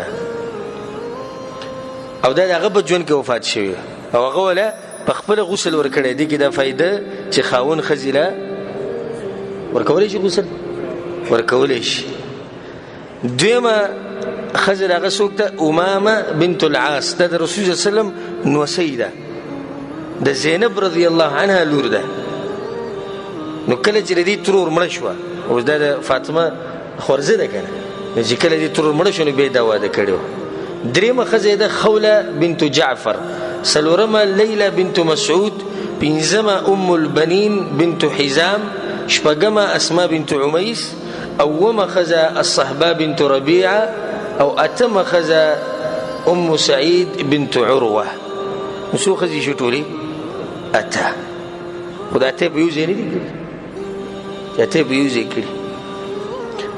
او دا هغه په جون کې وفات شوی او هغه ولا په خپل غسل ورکړی دی کې دا فائدہ چې خاون خزيله ورکولې شي غسل ورکولې شي دیمه خزل هغه څوک ته امامه بنت العاص د رسول الله صلی الله علیه وسلم نو سیده د زینب رضی الله عنها لور ده نو کله چې دې ترور مړ شو او د فاطمه خورزه ده کنه چې کله دې ترور مړ شو نو به دا واده کړو دریمه خزه ده خوله بنت جعفر سلورمه ليلى بنت مسعود بنزمه البنين بنت حزام شپږمه اسماء بنت عميس اومه خزه الصحباء بنت ربيعه او اتم خزه سعيد بنت عروه نسو خزي شټولي اتا خدای ته بيوزي نه دي ته بيوزي کړي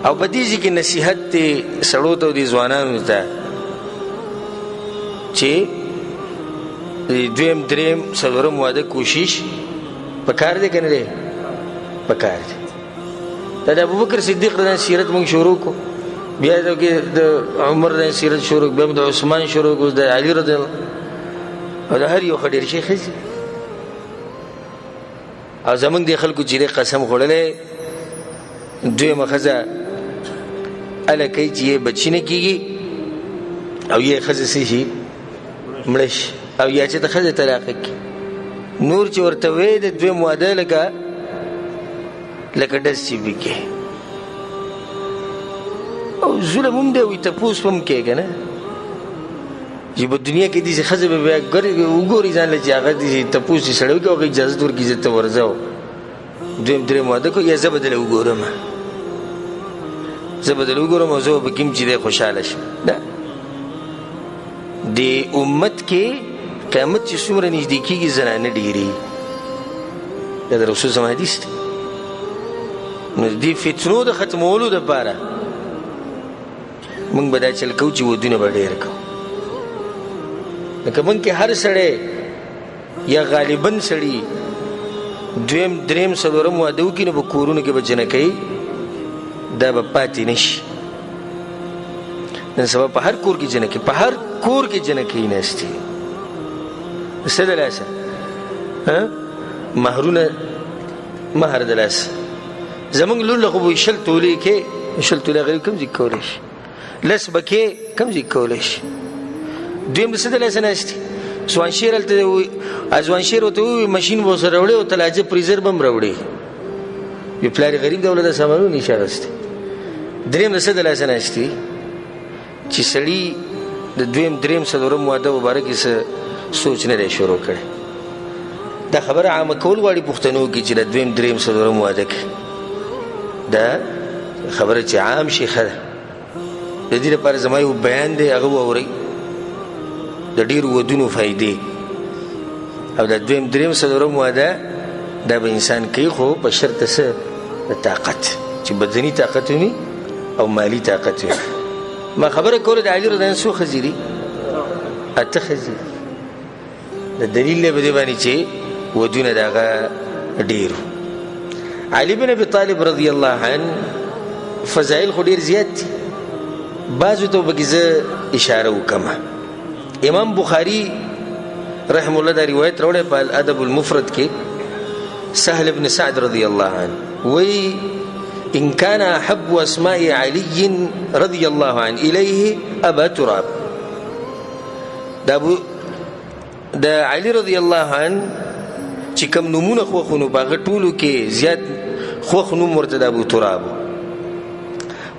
او بدیږي کې نصيحت ته سړو ته دي ځوانانو ته چې دویم دریم څلورم واده کوشش پکار دي کنه دي پکار دي دا ابوبکر صدیق رضی الله سیرت مونږ شروع کو بیا د عمر رضی سیرت شروع بیا د عثمان شروع کو د علی رضی الله او هر یو خډیر شي خزي او زمونږ د خلکو چې قسم خوړلې دوی مخزه الکه چې بچینه کیږي او یې خزه سي مړش او یا چې د خزه طلاق کی نور چې ورته وې د دوی مواده لکه دس چې وکي او ظلم هم دی وي تپوس هم کېږي نه چې په دنیا کې دې خزه به وګوري ځان له چې هغه دې تپوس چې سړی کوي اجازه ورکړي چې ته ورځو دویم درې مواده کو یا زبدل وګورم او زه به کوم چې دې خوشاله شم نه د امت کې قیامت چې څومره نږدې کېږي زنانه ډېرې دا د رسول الله حدیث دی نو دې فتنو د ختمولو دپاره موږ به دا چل کوو چې ودونه به ډېر کوو لکه موږ کې هر سړی یا غالبا سړي دویم دریم څلورم واده وکړي نو په کورونو کې به جنکۍ دا به پاتې نشي نن سبا په هر کور کې جنکۍ په هر کور کې جنکۍ ناستې څه د لاسه مهرونه مهر د لاسه زمونږ لور له خو به شل تولې کې شل تولې غریب کم ځای کولی شي لس به کې کم ځای کولی شي دویم د څه د لاسه ناستې ځوانشیر هلته ځوانشیر ورته ووایي ماشین به ورسره راوړي او تلاجه پریزر به هم راوړي یو پلار غریب دی ولده سامانونه نشي اخیستی دریم د څه د لاسه ناستې چې سړي د دویم دریم څلورم واده مبارک یې څه سوچ نه دی شروع کړی دا خبره عامه کول غواړي پښتنو کې چې د دویم دریم څلورم واده کې دا خبره چې عام شي ښه ده د دې لپاره زما یو بیان دی هغه واورئ د ډېرو ودونو فایدې او د دویم دریم څلورم واده دا به انسان کوي خو په شرط څه د طاقت چې بدني طاقت وي او مالی طاقت وي ما خبره کوله د علي رضی الله عنه څو ښځې دي اته ښځې د دلیل نه به دې باندې چې ودونه د هغه ډېرو علي بن ابي طالب رضی الله عنه فضایل خو ډېر زیات دي بعضو ته به زه اشاره وکړم امام بخاري رحم الله دا روایت راوړی په الادب المفرد کې سهل بن سعد رضی الله عنه وی ان كان احب اسماء علي رضی الله عنه اليه ابا تراب دا ابو د علي رضی الله عنه چې کوم نمونه خوخونو باغ ټولو کې زیات خوخ نوم ورته د ابو تراب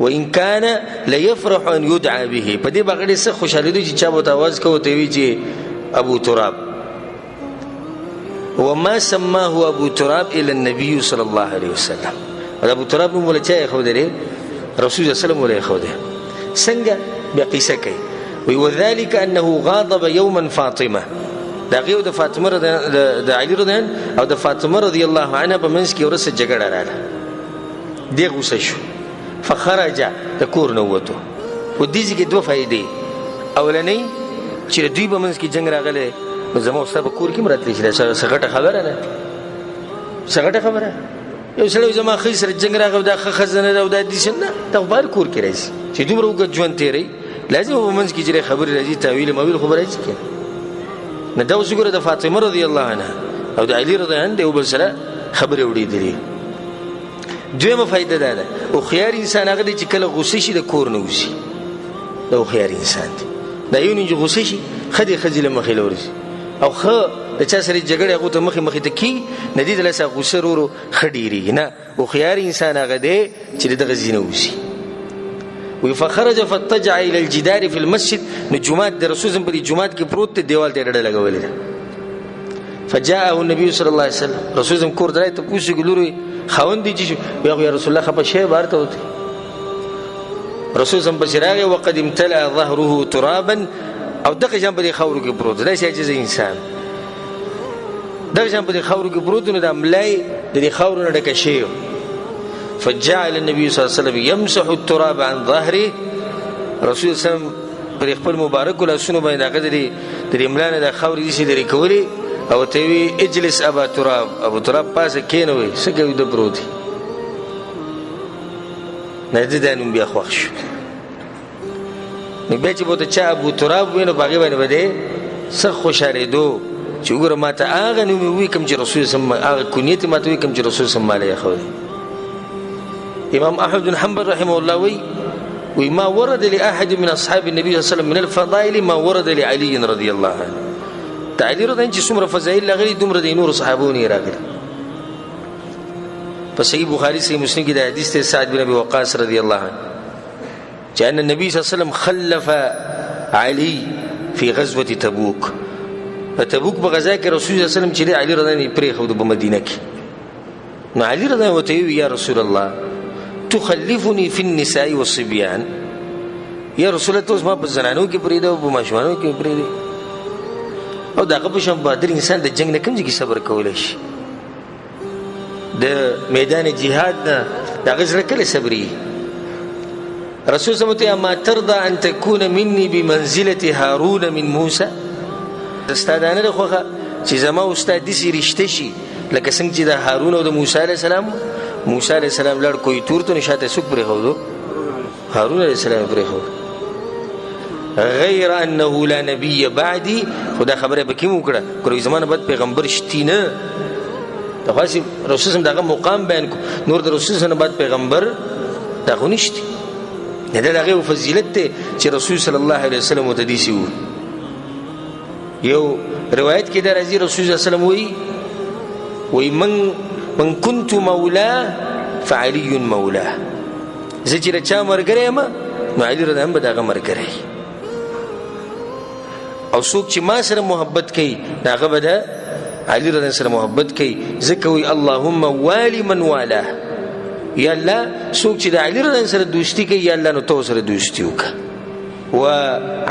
وان كان ليفرح ان يدعى به په دې باغ ډېر څه خوشاله دي چې چا به आवाज کوي ته وی چې ابو تراب وما سماه ابو تراب الى النبي صلى الله عليه وسلم ابو تراب مولا چا خو درې رسول الله صلی الله علیه وسلم ولې خو ده څنګه بقیسه کوي وذلك انه غاضب يوما فاطمه دا غيو د فاطمه د علي رضی او د فاطمه رضی الله عنها په منځ کې ورسره جګړه رااله دی غوسه شو فخرج د کور نه وته و دې کې دوه فائدې اولنۍ چې دوی په منځ کې جنگ راغله زموږ سره کور کې مراتلی شي څنګه خبره نه څنګه خبره یو سړی زما خې سره جنگ راغو دا خزانه او دا دي څنګه ته بار کور کې راځي چې دومره وګ ژوند تیری لازم په منځ کې چې خبره راځي تعویل مویل خبره راځي کې نه دا اوس ګوره د فاطمه رضی الله عنها او د علي رضی الله عنه یو بل سره خبره وړي دي دویمه فائدہ ده او خيار انسان هغه چې کله غوسه شي د کور نه وسی دا خيار انسان دی دا یو نه غوسه شي خدي له مخې لوري او خو د چا سره جګړه هغه ته مخې ته کی نه دي له سره غوسه ورو خډيري نه او خيار انسان هغه دی چې د غزینه وسی وفخرج فاتجع الى الجدار في المسجد نجومات د رسول الله په جمعات کې پروت دیوال ته ډډه لګولې فجاءه النبي صلى الله عليه وسلم رسول الله کور درای ته پوښتنه ګلوري خوند دي چې یا رسول الله خپه شی بارته وته رسول الله بشراغه وقد امتلأ ظهره ترابا او دغه جنب دي خاورو کې پروت دا شي چې انسان دغه جنب دي خاورو کې پروت نه د املای د خاورو نه ډکه شی فجعل النبي صلى الله عليه وسلم يمسح التراب عن ظهره رسول الله پر خپل مبارک لاسونو باندې هغه د املانه د خاورې دي چې لري کولی او ته وی اجلس ابو تراب پاسه کینوي څنګه د پروتي نه دې دانو بیا خوښ نو به چې بوته چا ابو تراب وینو باغې باندې بده څه خوشاله دو چې وګوره ماته هغه نو وی کوم چې رسول الله هغه کونیت ماته وی کوم چې رسول الله علیه خو امام احمد بن حنبل رحمه الله وی ما ورد لاحد من اصحاب النبي صلى الله عليه وسلم من الفضائل ما ورد لعلي رضي الله عنه تعالی رضی الله چې څومره فضایل لغلی دومره د نور صحابونو راغلي په صحیح بخاری صحیح مسلم کې د حدیث ته سعد بن ابي وقاص رضی الله عنه چې ان النبي صلی الله عليه وسلم خلف علي في غزوه تبوک په تبوک په غزا کې رسول الله صلی الله علیه وسلم چې علي رضی الله عنه پرې خو په مدینه کې نو علي رضی الله عنه یا رسول الله تخلفني في النساء والصبيان یا رسول الله تاسو ما په زنانو کې پرې ده او په ماشومانو کې پرې ده او دغه په شان بادر انسان د جنگ نه کوم ځکه صبر کولای شي د میدان جهاد نه دغه سره کله صبري رسول الله ما ترضى ان تكون مني بمنزله هارون من موسى استادانه خوخه چې زما استاد دي سي رښتې شي لکه څنګه چې د هارون او د موسی عليه السلام لړ کوئی تور ته نشاته سوق پرې هو هارون عليه السلام پرې هو غیر انه لا نبي بعدي خدا خبره به کوم کړه کړي زمانه بعد پیغمبر شتینه د خاصي رسول الله دغه مقام بیان نور د رسول الله بعد پیغمبر دغه نشتی نه دغه فضیلت ته چې رسول صلی الله علیه وسلم متدیسی وو یو روایت کې د رضی رسول الله صلی الله علیه وسلم وی من كنت مولا فعلي مولا زجر چا مرګره ما نو علي رضی الله عنه دغه مرګره او څوک چې ما سره محبت کوي هغه به د علي رضی الله سره محبت کوي ځکه وی اللهم والي من والاه یا الله څوک چې د علي رضی الله سره دوستی کوي یا الله نو تو سره دوستی وکړه و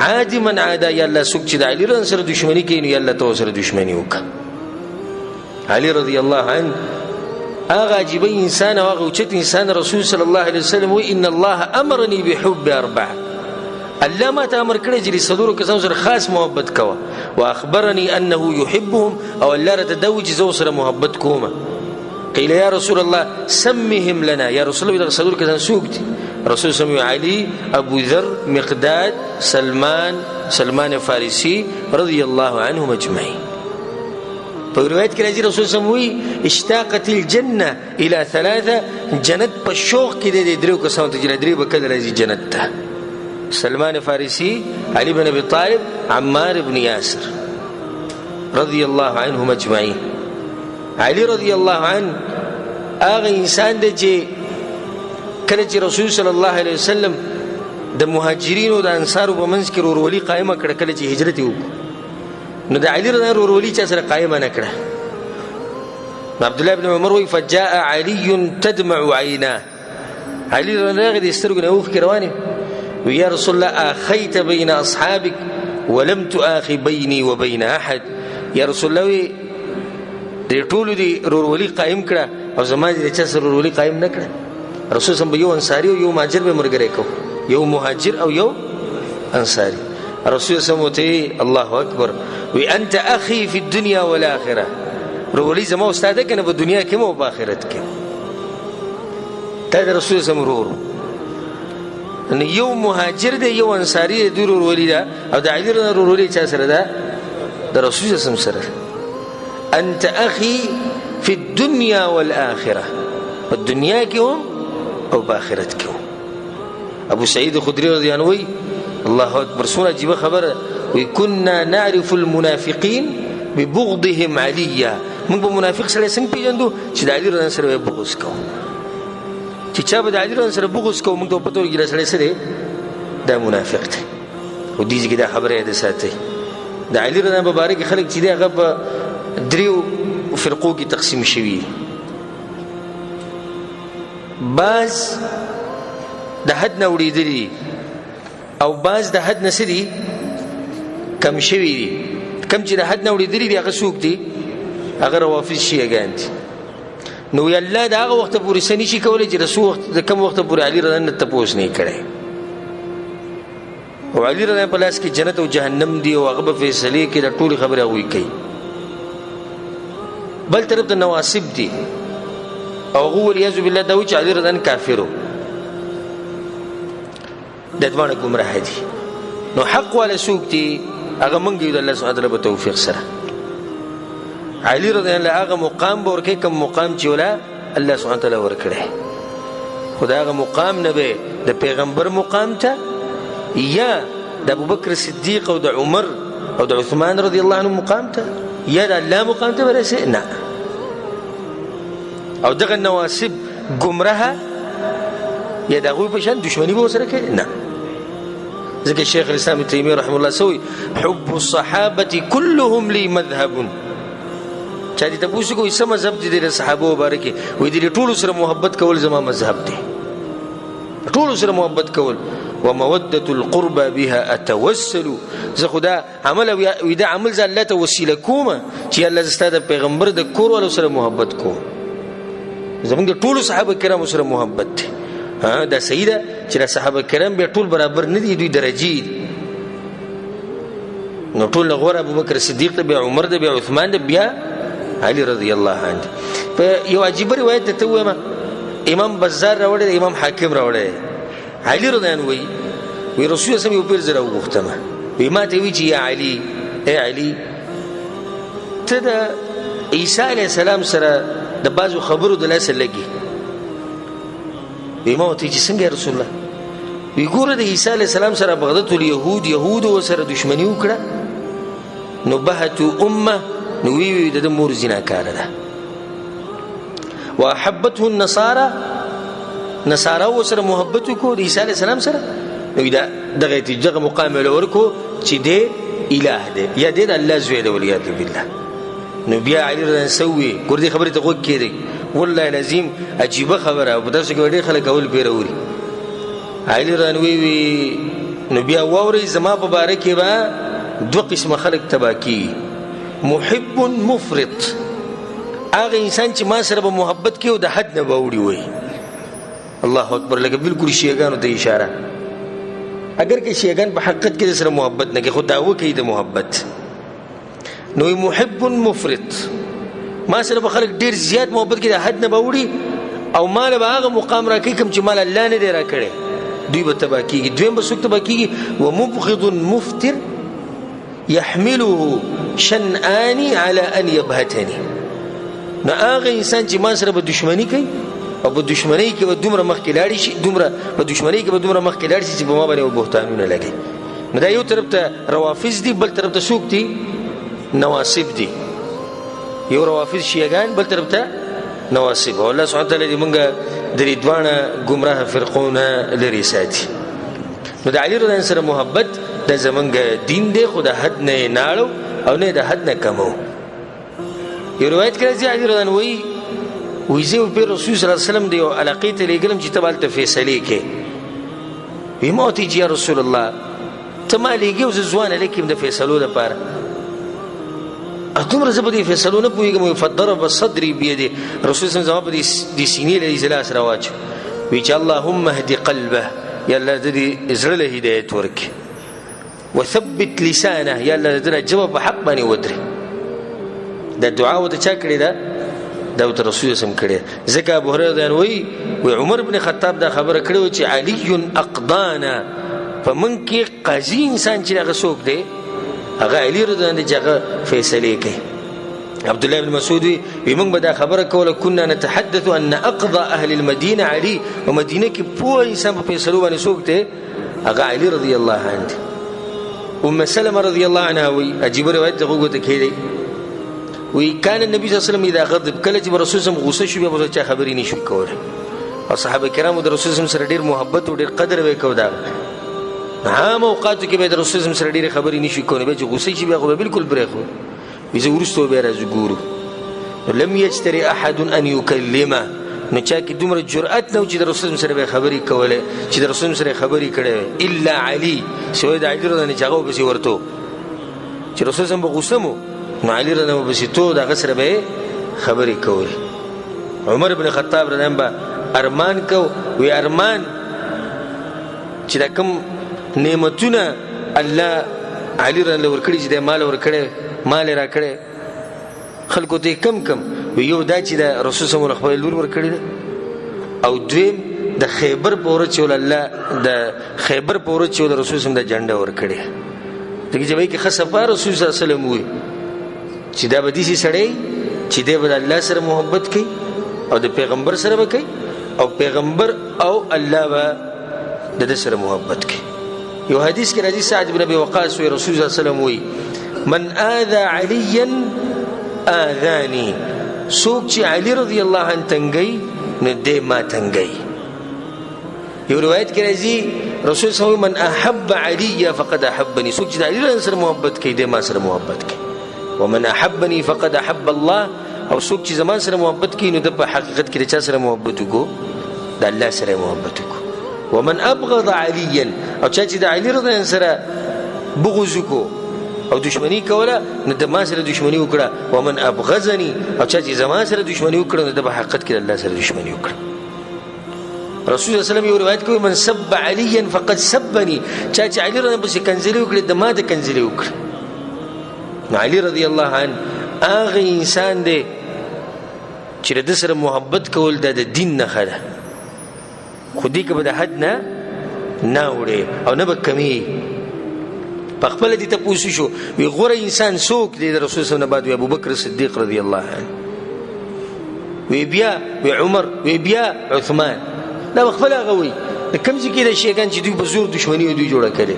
عادي من عادا یا الله څوک چې د علي رضی الله سره دښمنی کوي نو یا الله تو سره دښمنی وکړه علي رضی الله عنه هغه عجیب انسان او هغه اوچت انسان رسول صلی الله علیه وسلم و ان الله امرني بحب اربعه الله ما تامر کړی چې صدور کسان سره خاص محبت کوه واخبرني انه يحبهم او الله رته دوی چې زو سره محبت کومه قيل يا رسول الله سمهم لنا يا رسول الله صدور کسان سوقتي رسول سمي علي ابو ذر مقداد سلمان فارسي رضي الله عنهم اجمعين په روایت کې راځي رسول سموي اشتاقت الجنه الى ثلاثه جنت په شوق کې د درو کسانو ته درې به کله راځي جنت ته سلمان فارسی علي بن ابي طالب عمار بن ياسر رضی الله عنهم اجمعین. علی رضی الله عنه هغه انسان دی چې کله چې رسول صلی الله علیه وسلم د مهاجرینو او د انصارو په منځ کې ورورولي قائمه کړه کله چې هجرت وکړو، نو د علی رضی الله ورورولي چا سره قائمه نه کړه. عبد الله بن عمر وی فجاء علي تدمع عيناه، علي رضی الله د سترګو نه اوښکې روانې وي، یا رسول الله اخیت بین اصحابک ولم تؤاخي بيني وبين احد. یا رسول الله وی د ټولو دی ورورولي قائم کړه او زما د چا سره ورورولي قائم نه کړه. رسول صلی الله یو انصاری او یو مهاجر به مرګره کو، یو مهاجر او یو انصاری. رسول صلی الله علیه الله اکبر وی انت اخي في الدنيا والاخره، ورورولي زما استاد کنه په دنیا کې مو په آخرت کې. تا د رسول صلی الله ورور ان یو مهاجر دی یو انصاری دی ورورولي دا او د علی ورورولي چا سره ده؟ د رسول صلی الله سره. انت اخي في الدنيا والاخره، په دنیا کې هم او په آخرت کې هم. ابو سعید خدری رضی الله عنه الله اکبر سونه عجیب خبره وی كنا نعرف المنافقين ببغضهم عليا، موږ په منافق سره څنګه پیژندو چې د علی رضی سره بغض کوو، چې چا به د علی رضی سره بغض کوو موږ ته پته ورګی سره سره دا منافق دی. او دې کې دا خبره ده ساتي د علی رضی مبارک خلک چې هغه په دریو فرقو کې تقسیم شوي، بعض د حد نه وړېدلي او بعض د حد نه سدي کم شوي دي. کم چې د حد نه وړېدلي دي هغه څوک دي؟ هغه روافض شیعهګان دي. نو یا الله د هغه وخت پورې څه نشي کولی چې رسول وخت د کم وخت پورې علي رضی الله تپوس نه کړی، او علي رضی الله په لاس کې جنت او جهنم دی او هغه په فیصلې کې د ټولې خبرې هغوی کوي. بل طرف د نواسب دي او هغه والعیاذ بالله دا وایي چې علي رضی الله کافر و، د دواړه ګمراه دي. نو حق والا څوک دي؟ هغه موږ یو د الله سبحانه وتعالی په توفیق سره. علي رضی الله هغه مقام به ورکړي کوم مقام چې ولا الله سبحانه وتعالی ورکړي، خدا هغه مقام نه به د پیغمبر مقام ته یا د ابوبکر صدیق او د عمر او د عثمان رضی الله عنهم مقام ته یا د الله مقام ته ورسه نه. او دغه نواسب گمراه یا دغه په شان دشمنی به سره کوي نه. ځکه شیخ الاسلام ابن تیمیه رحمه الله سوی حب الصحابه كلهم لي مذهب، چا دې تاسو کوی سم مذهب دي د صحابه مبارک وي دي ټول سره محبت کول زما مذهب دي، ټول سره محبت کول. وموده القربى بها اتوسل، زه خدا عمل وي دا عمل ز الله ته وسیله کوم چې الله زستا د پیغمبر د کور ول سره محبت کوم. زمونږ ټول صحابه کرام سره محبت دي. ها دا سیده چې صحابه کرام به ټول برابر نه دي، دوی درجې دي. نو ټول غوړ ابوبکر صدیق ته بیا عمر ته بیا عثمان ته بیا علي رضی الله عنه. په یو عجیب روایت ته وایم امام بزار راوړی امام حاکم راوړی علي رضی الله عنه وی رسول الله یو پیر زره وغوښتمه وی ما ته وی چې یا علي اے علي ته د عیسی علیه السلام سره د بازو خبرو د لاس لګي. وی ما ته چې څنګه رسول الله وی ګوره د عیسی علیه السلام سره بغداد اليهود يهود سره دښمنی وکړه نو بهتو امه نو وی د مور زناکار ده. واحبته النصارى نصارى وسره محبت کو د عیسی علیه السلام سره نو دا دغه تیجه مقام ورکو چې دی اله دی یا دی الله زوی دی ولیا بالله. نو بیا علي رضی سوي ګور دي خبره ته غوږ کړي والله لازم عجيبه خبره او درس کې ډېر خلک اول پیروري. علي رضی وی نو بیا ووري زما په باره کې با دوه قسم خلک تباکی، محب مفرط، هغه انسان چې ما سره به محبت کوي او د حد نه باوړي وي. الله اکبر. لکه بالکل شیعاګانو ته اشاره، اگر که شیعاګان په حقیقت کې سره محبت نه کوي خو دعوه کوي د محبت. نو محب مفرط، ما سره به خلک ډیر زیات محبت کوي د حد نه باوړي او مال به هغه مقام را کوي کوم چې مال الله نه دی را کړی، دوی به تبا کیږي. دویم به څوک تبا کیږي ومبغض مفتر يحمله شنآني على ان يبهتني. نو هغه انسان چې ما سره به دښمنی کوي او په دښمنی کې به دومره مخکې لاړ شي، دومره په دښمنی کې به دومره مخکې لاړ شي چې په ما باندې بهتانونه لګي. نو دا یو طرف ته روافض دي، بل طرف ته څوک دي؟ نواصب دي، یو روافض شیعگان بل طرف ته نواصب. او الله سبحانه وتعالی دې مونږ د دې دواړه ګمراه فرقونه لرې ساتي. نو د علي رضی الله سره محبت د زمونږ دین دی، خو د حد نه ناړو او نه د حد نه کمو. یو روایت کې راځي علي رضی الله وایي زه په رسول صلی الله علیه وسلم دی او علاقې ته لېږلم چې ته به هلته فیصلې کې. وی ما ورته یا رسول الله ته ما لېږې او زه ځوانه لږ یم د فیصلو لپاره، دومره زه په دې فیصلو نه پوهېږم. فضرب صدري بيده، رسول صلی الله علیه وسلم زما په دې سینې له دې لاس راواچو. وی چې اللهم اهد قلبه، یا الله د دې زړه له هدایت ورکړي، وثبت لسانه، یا الله د دې ژبه په حق باندې ودرې. دا دعا ورته چا کړې ده؟ دا ورته رسول صلی الله علیه وسلم کړې. ځکه ابو هريره وایي عمر بن خطاب دا خبره کړې وه چې علي اقضانا، په موږ کې قاضي انسان چې هغه څوک دی هغه علي رضی الله عنه چې هغه فیصلې کوي. عبد الله بن مسعود وی موږ به دا خبره کوله كنا نتحدث ان اقضى اهل المدينه علي، او مدینه کې پوه انسان په فیصلو باندې څوک دی هغه علي رضی الله عنه. ام سلمه رضی الله عنها وی عجیب روایت دغه وګته کېږي، وی کان النبي صلی الله علیه وسلم اذا غضب، کله چې رسول صلی الله علیه وسلم غوسه شو بیا به چا خبرې نشي کوله. او صحابه کرامو د رسول صلی الله علیه وسلم سره ډیر محبت او ډیر قدر وکاو. دا عام اوقاتو کې به د رسول صلی الله علیه وسلم سره ډیر خبرې نشي کوله، به چې غوسه شي بیا خو بالکل برېخو ویزه ورستو بیا راځو ګورو. لم یجترئ احد ان یکلمه، نو چا کې دومره جرأت نه و چې د رسول سره به خبرې کوله، چې د رسول سره خبرې کړې الا علي، سوی د علي رضی الله عنه چې هغه پسې ورته چې رسول صلی الله علیه وسلم به غوسه مو، نو علي رضی الله عنه پسې تو دغه سره به خبرې کولې. عمر بن خطاب رضی الله عنه ارمان کو، وی ارمان چې دا کوم نعمتونه الله علي رضی الله ورکړي چې د مال ورکړي، مال را کړي خلکو ته کم کم، یو دا چې د رسول صلی الله علیه وسلم خپل لور ورکړي ده، او دویم د خیبر په ورځ چې الله د خیبر په ورځ چې رسول صلی الله علیه وسلم د جنډه ورکړي. دغه ځای کې خصفه رسول صلی الله علیه وسلم وي چې دا به دې سړی چې دی به الله سره محبت کوي او د پیغمبر سره به کوي، او پیغمبر او الله به د سره محبت کوي. یو حدیث کې راځي سعد بن ابي وقاص وی رسول الله صلی الله علیه وسلم وی من آذى عليا آذاني، څوک چې علي رضی الله عنه تنګي نو دې ما تنګي. یو روایت کې راځي رسول صلی الله علیه وسلم من احب علي فقد احبني، څوک چې علي رضی الله سره محبت کوي دې ما سره محبت کوي. ومن احبني فقد احب الله، او څوک چې زما سره محبت کوي نو د په حقیقت کې د چا سره محبت وکړو؟ د الله سره محبت وکړو. ومن ابغض عليا، او چا چې د علي رضی الله سره بغض وکړو او دشمنی کوله نو د ما سره دشمنی وکړه. ومن ابغضني، او چا چې زما سره دشمنی وکړه نو د په حقیقت کې الله سره دشمنی وکړه. رسول الله صلی الله علیه وسلم یو روایت کوي من سب عليا فقد سبني، چا چې علي رضی الله عنه کنځلې وکړه د ما د کنځلې وکړه. نو علي رضی الله عنه هغه انسان دی چې د سره محبت کول د دین نه خره، خو دې کې به د حد نه وړي او نه به کمی. په خپل دې ته پوښتنه شو وی غوره انسان څوک دی د رسول صلی الله علیه وسلم بعد؟ ابو بکر صدیق رضی الله عنه، وی بیا وی عمر، وی بیا عثمان. دا خپل هغه وی کوم ځکه د شیګان چې دوی په زور دښمنی دوی جوړه کړي.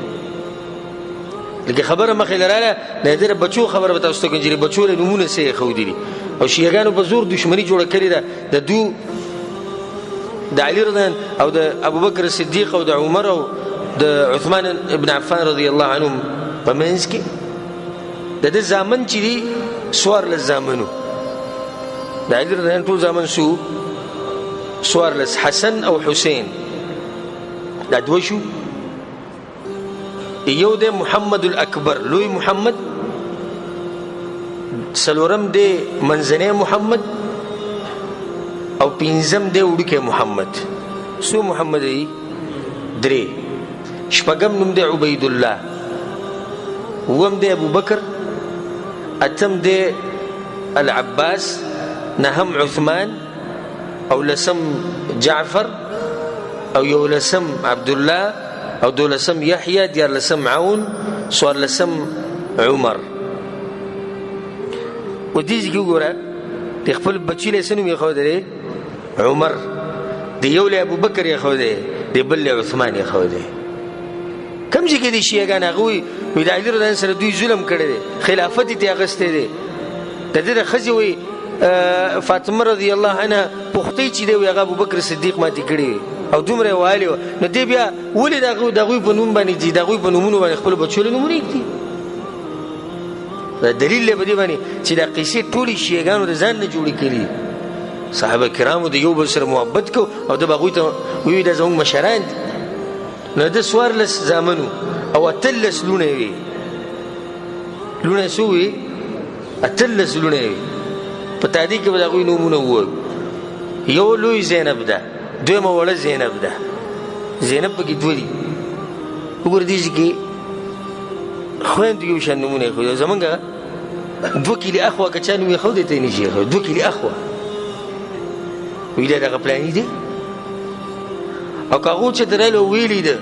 لکه خبره مخې لراله نادر بچو خبره به تاسو ته کوم چې بچو له نمونه سي خو دي او شیګانو په زور دښمنی جوړه کړي ده د دو د علي رضی الله او د ابو بکر صدیق او د عمر او د عثمان ابن عفان رضی الله عنهم په منځ کې د دې ځامن چې دي سوار له ځامنو د علي رضی الله ټول ځامن شو سوار له حسن او حسین دا دوه شو. یو د محمد الاکبر لوی محمد، سلورم د منځنی محمد، او پنځم د وړوکی محمد. سو محمد ای درې، شپږم نوم د عبید الله، اووم د ابو بکر، اتم د العباس، نهم عثمان، او لسم جعفر، او یو لسم عبد الله، او دولسم یحیی، دیار لسم عون، سوار لسم عمر. و دې ځکه وګوره د خپل بچی له سنوم یې خو دی عمر، د یو له ابو بکر یې خو دی، د بل له عثمان یې خو دی. کوم ځای کې دي شیعهګان هغه وایي د علي رضا سره دوی ظلم کړی دی خلافت یې ترې اخیستی دی د ده د ښځې وایي فاطمه رضی الله عنها پختۍ چې دی وایي هغه ابوبکر صدیق ماتې کړې وي او دومره یې وهلې وه نو دی بیا ولې د هغوی په نوم باندې ځي د هغوی په نومونو باندې خپلو بچو له نومونه ږدي دا دلیل دی په دې باندې چې دا قیسې ټولې شیعهګانو د ځان نه جوړې کړي صحابه کرامو د یو بل سره محبت کو او د هغوی ته ویل دا زموږ مشران دي نو د 14 زامنو او 18 لوڼې وي لوڼې څو وي 18 لوڼې وي په تادي کې به د هغوی نومونه ووایو یو لوی زینب ده دویمه وړه زینب ده زینب پکې دوه دي وګوره دې کې خویندو یو شان نومونه یې ښودي زمونږ 2 کیلې اخوا که چا نوم یې ښودی ته یې نه شي ښودی 2 کیلې اخوا وایي دا دغه پلاني دی او که هغو چېرته راغلي او ویلي ده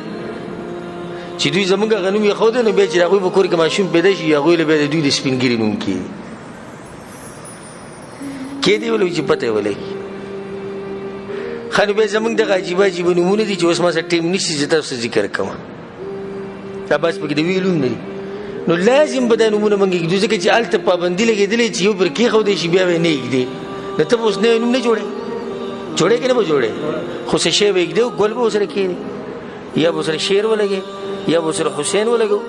چې دوی زمونږ هغه نوم یې ښودی نو بیا چې د هغوی په کور کې ماشوم پیدا شي هغوی له بیا د دوی د سپین ږیري نوم کېږي کېدی ولوي چې پته یې ولګي ښه نو بیا زمونږ دغه عجیبه عجیبه نومونه دي چې اوس ما سره ټیم نشي زه تاسو ذکر کوم دا بس پکې د ویلو نه دي نو لازم به دا نومونه موږ ږدو ځکه چې هلته پابندي لګېدلې چې یو پر کېښودی شي بیا به یې نه ږدې نو ته به اوس نوی نوم نه جوړې جوړې که نه به جوړې خو څه شی به یې ږدې ګل به ورسره کښېني یا به ورسره شعر ولګې یا به ورسره حسین ولګو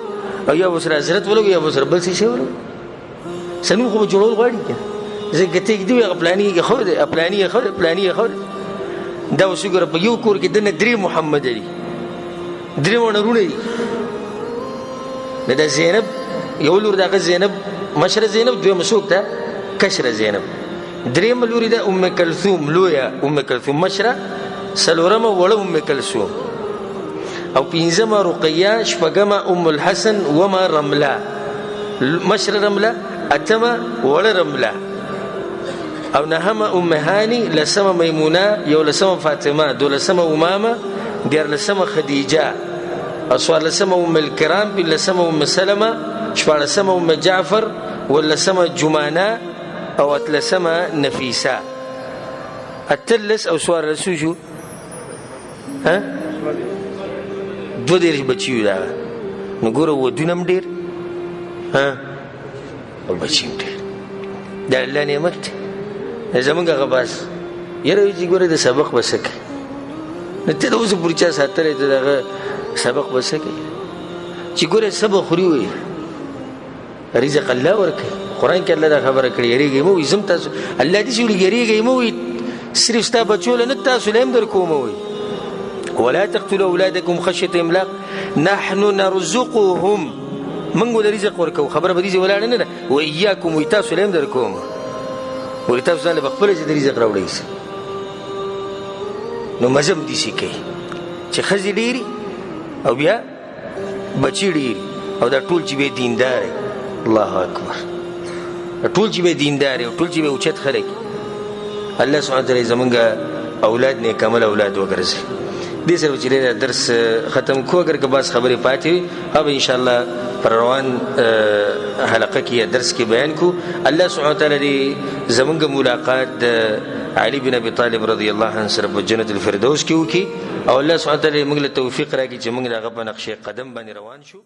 او یا به ورسره حضرت ولګو یا به ورسره بل څه شی ولګو څه نوم خو به جوړول غواړي که ځکه که ته یې ږدې هغه پلاني یې ښودی پلاني یې ښودی پلاني یې ښودی دا اوس وګوره په یو کور کې دنه 3 محمد دي 3 وړونه دي نو دا زینب یو لور دغه زینب مشره زینب دویمه څوک ده کشره زینب درېیمه لورې ده ام کلثوم لویه ام کلثوم مشره څلورمه وړه ام کلثوم او پنځمه رقیه شپږمه ام الحسن ومه رمله مشره رمله اتمه وړه رمله او نهمه ام هاني لسمه میمونه یولسمه فاطمه دولسمه امامه دیارلسمه خدیجه او څوارلسمه ام الکرام پنځلسمه ام سلمه شپاړلسمه ام جعفر ولسمه جمانه او اتلسمه نفیسه اتلس او څوارلس شو ها 2 بچي وي دا نو ګوره ودونه هم ډېر ها او بچي هم ډېر دا الله نعمت دی زمونږ هغه بس یاره وایي چې ګوره د سبق به څه کوي نو ته د اوسه پورې چا ساتلی ته د هغه سبق به څه کوي چې ګوره سبق خوري وایي رزق الله ورکوي قرآن کې الله دا خبره کړې یریږئ مه وایي زم تاسو الله داسې ویلي یریږئ مه وایي صرف ستا بچو له نه تاسو له هم در کومه وایي ولا تقتلوا اولادکم خشیة املاق نحن نرزقهم موږ له رزق ورکوو خبره په دې ځای ولاړه نه ده وایاکم وایي تاسو له هم در کوم وایي تاسو ځان له به خپله چې د رزق راوړئ سه نو مذهب داسې کوي چې ښځې ډېرې او بیا بچي ډېرې او دا ټول چې به یې دیندار الله اکبر ټول چې به یې دیندار او ټول چې به یې اوچت خلک الله سبحانه وتعالی زمونږ اولاد نیک عمل اولاد وګرځوي دې سره چې درس ختم کو اگر که بعض خبرې پاتې وي هغه انشاءالله پر روان حلقه کې یا درس کې بیان کو الله سبحانه وتعالی دې زمونږ ملاقات د علي بن ابي طالب رضی الله عنه سره په جنت الفردوس کې وکړي او الله سبحانه وتعالی موږ له توفیق راکړي چې موږ د هغه په نقش قدم باندې روان شو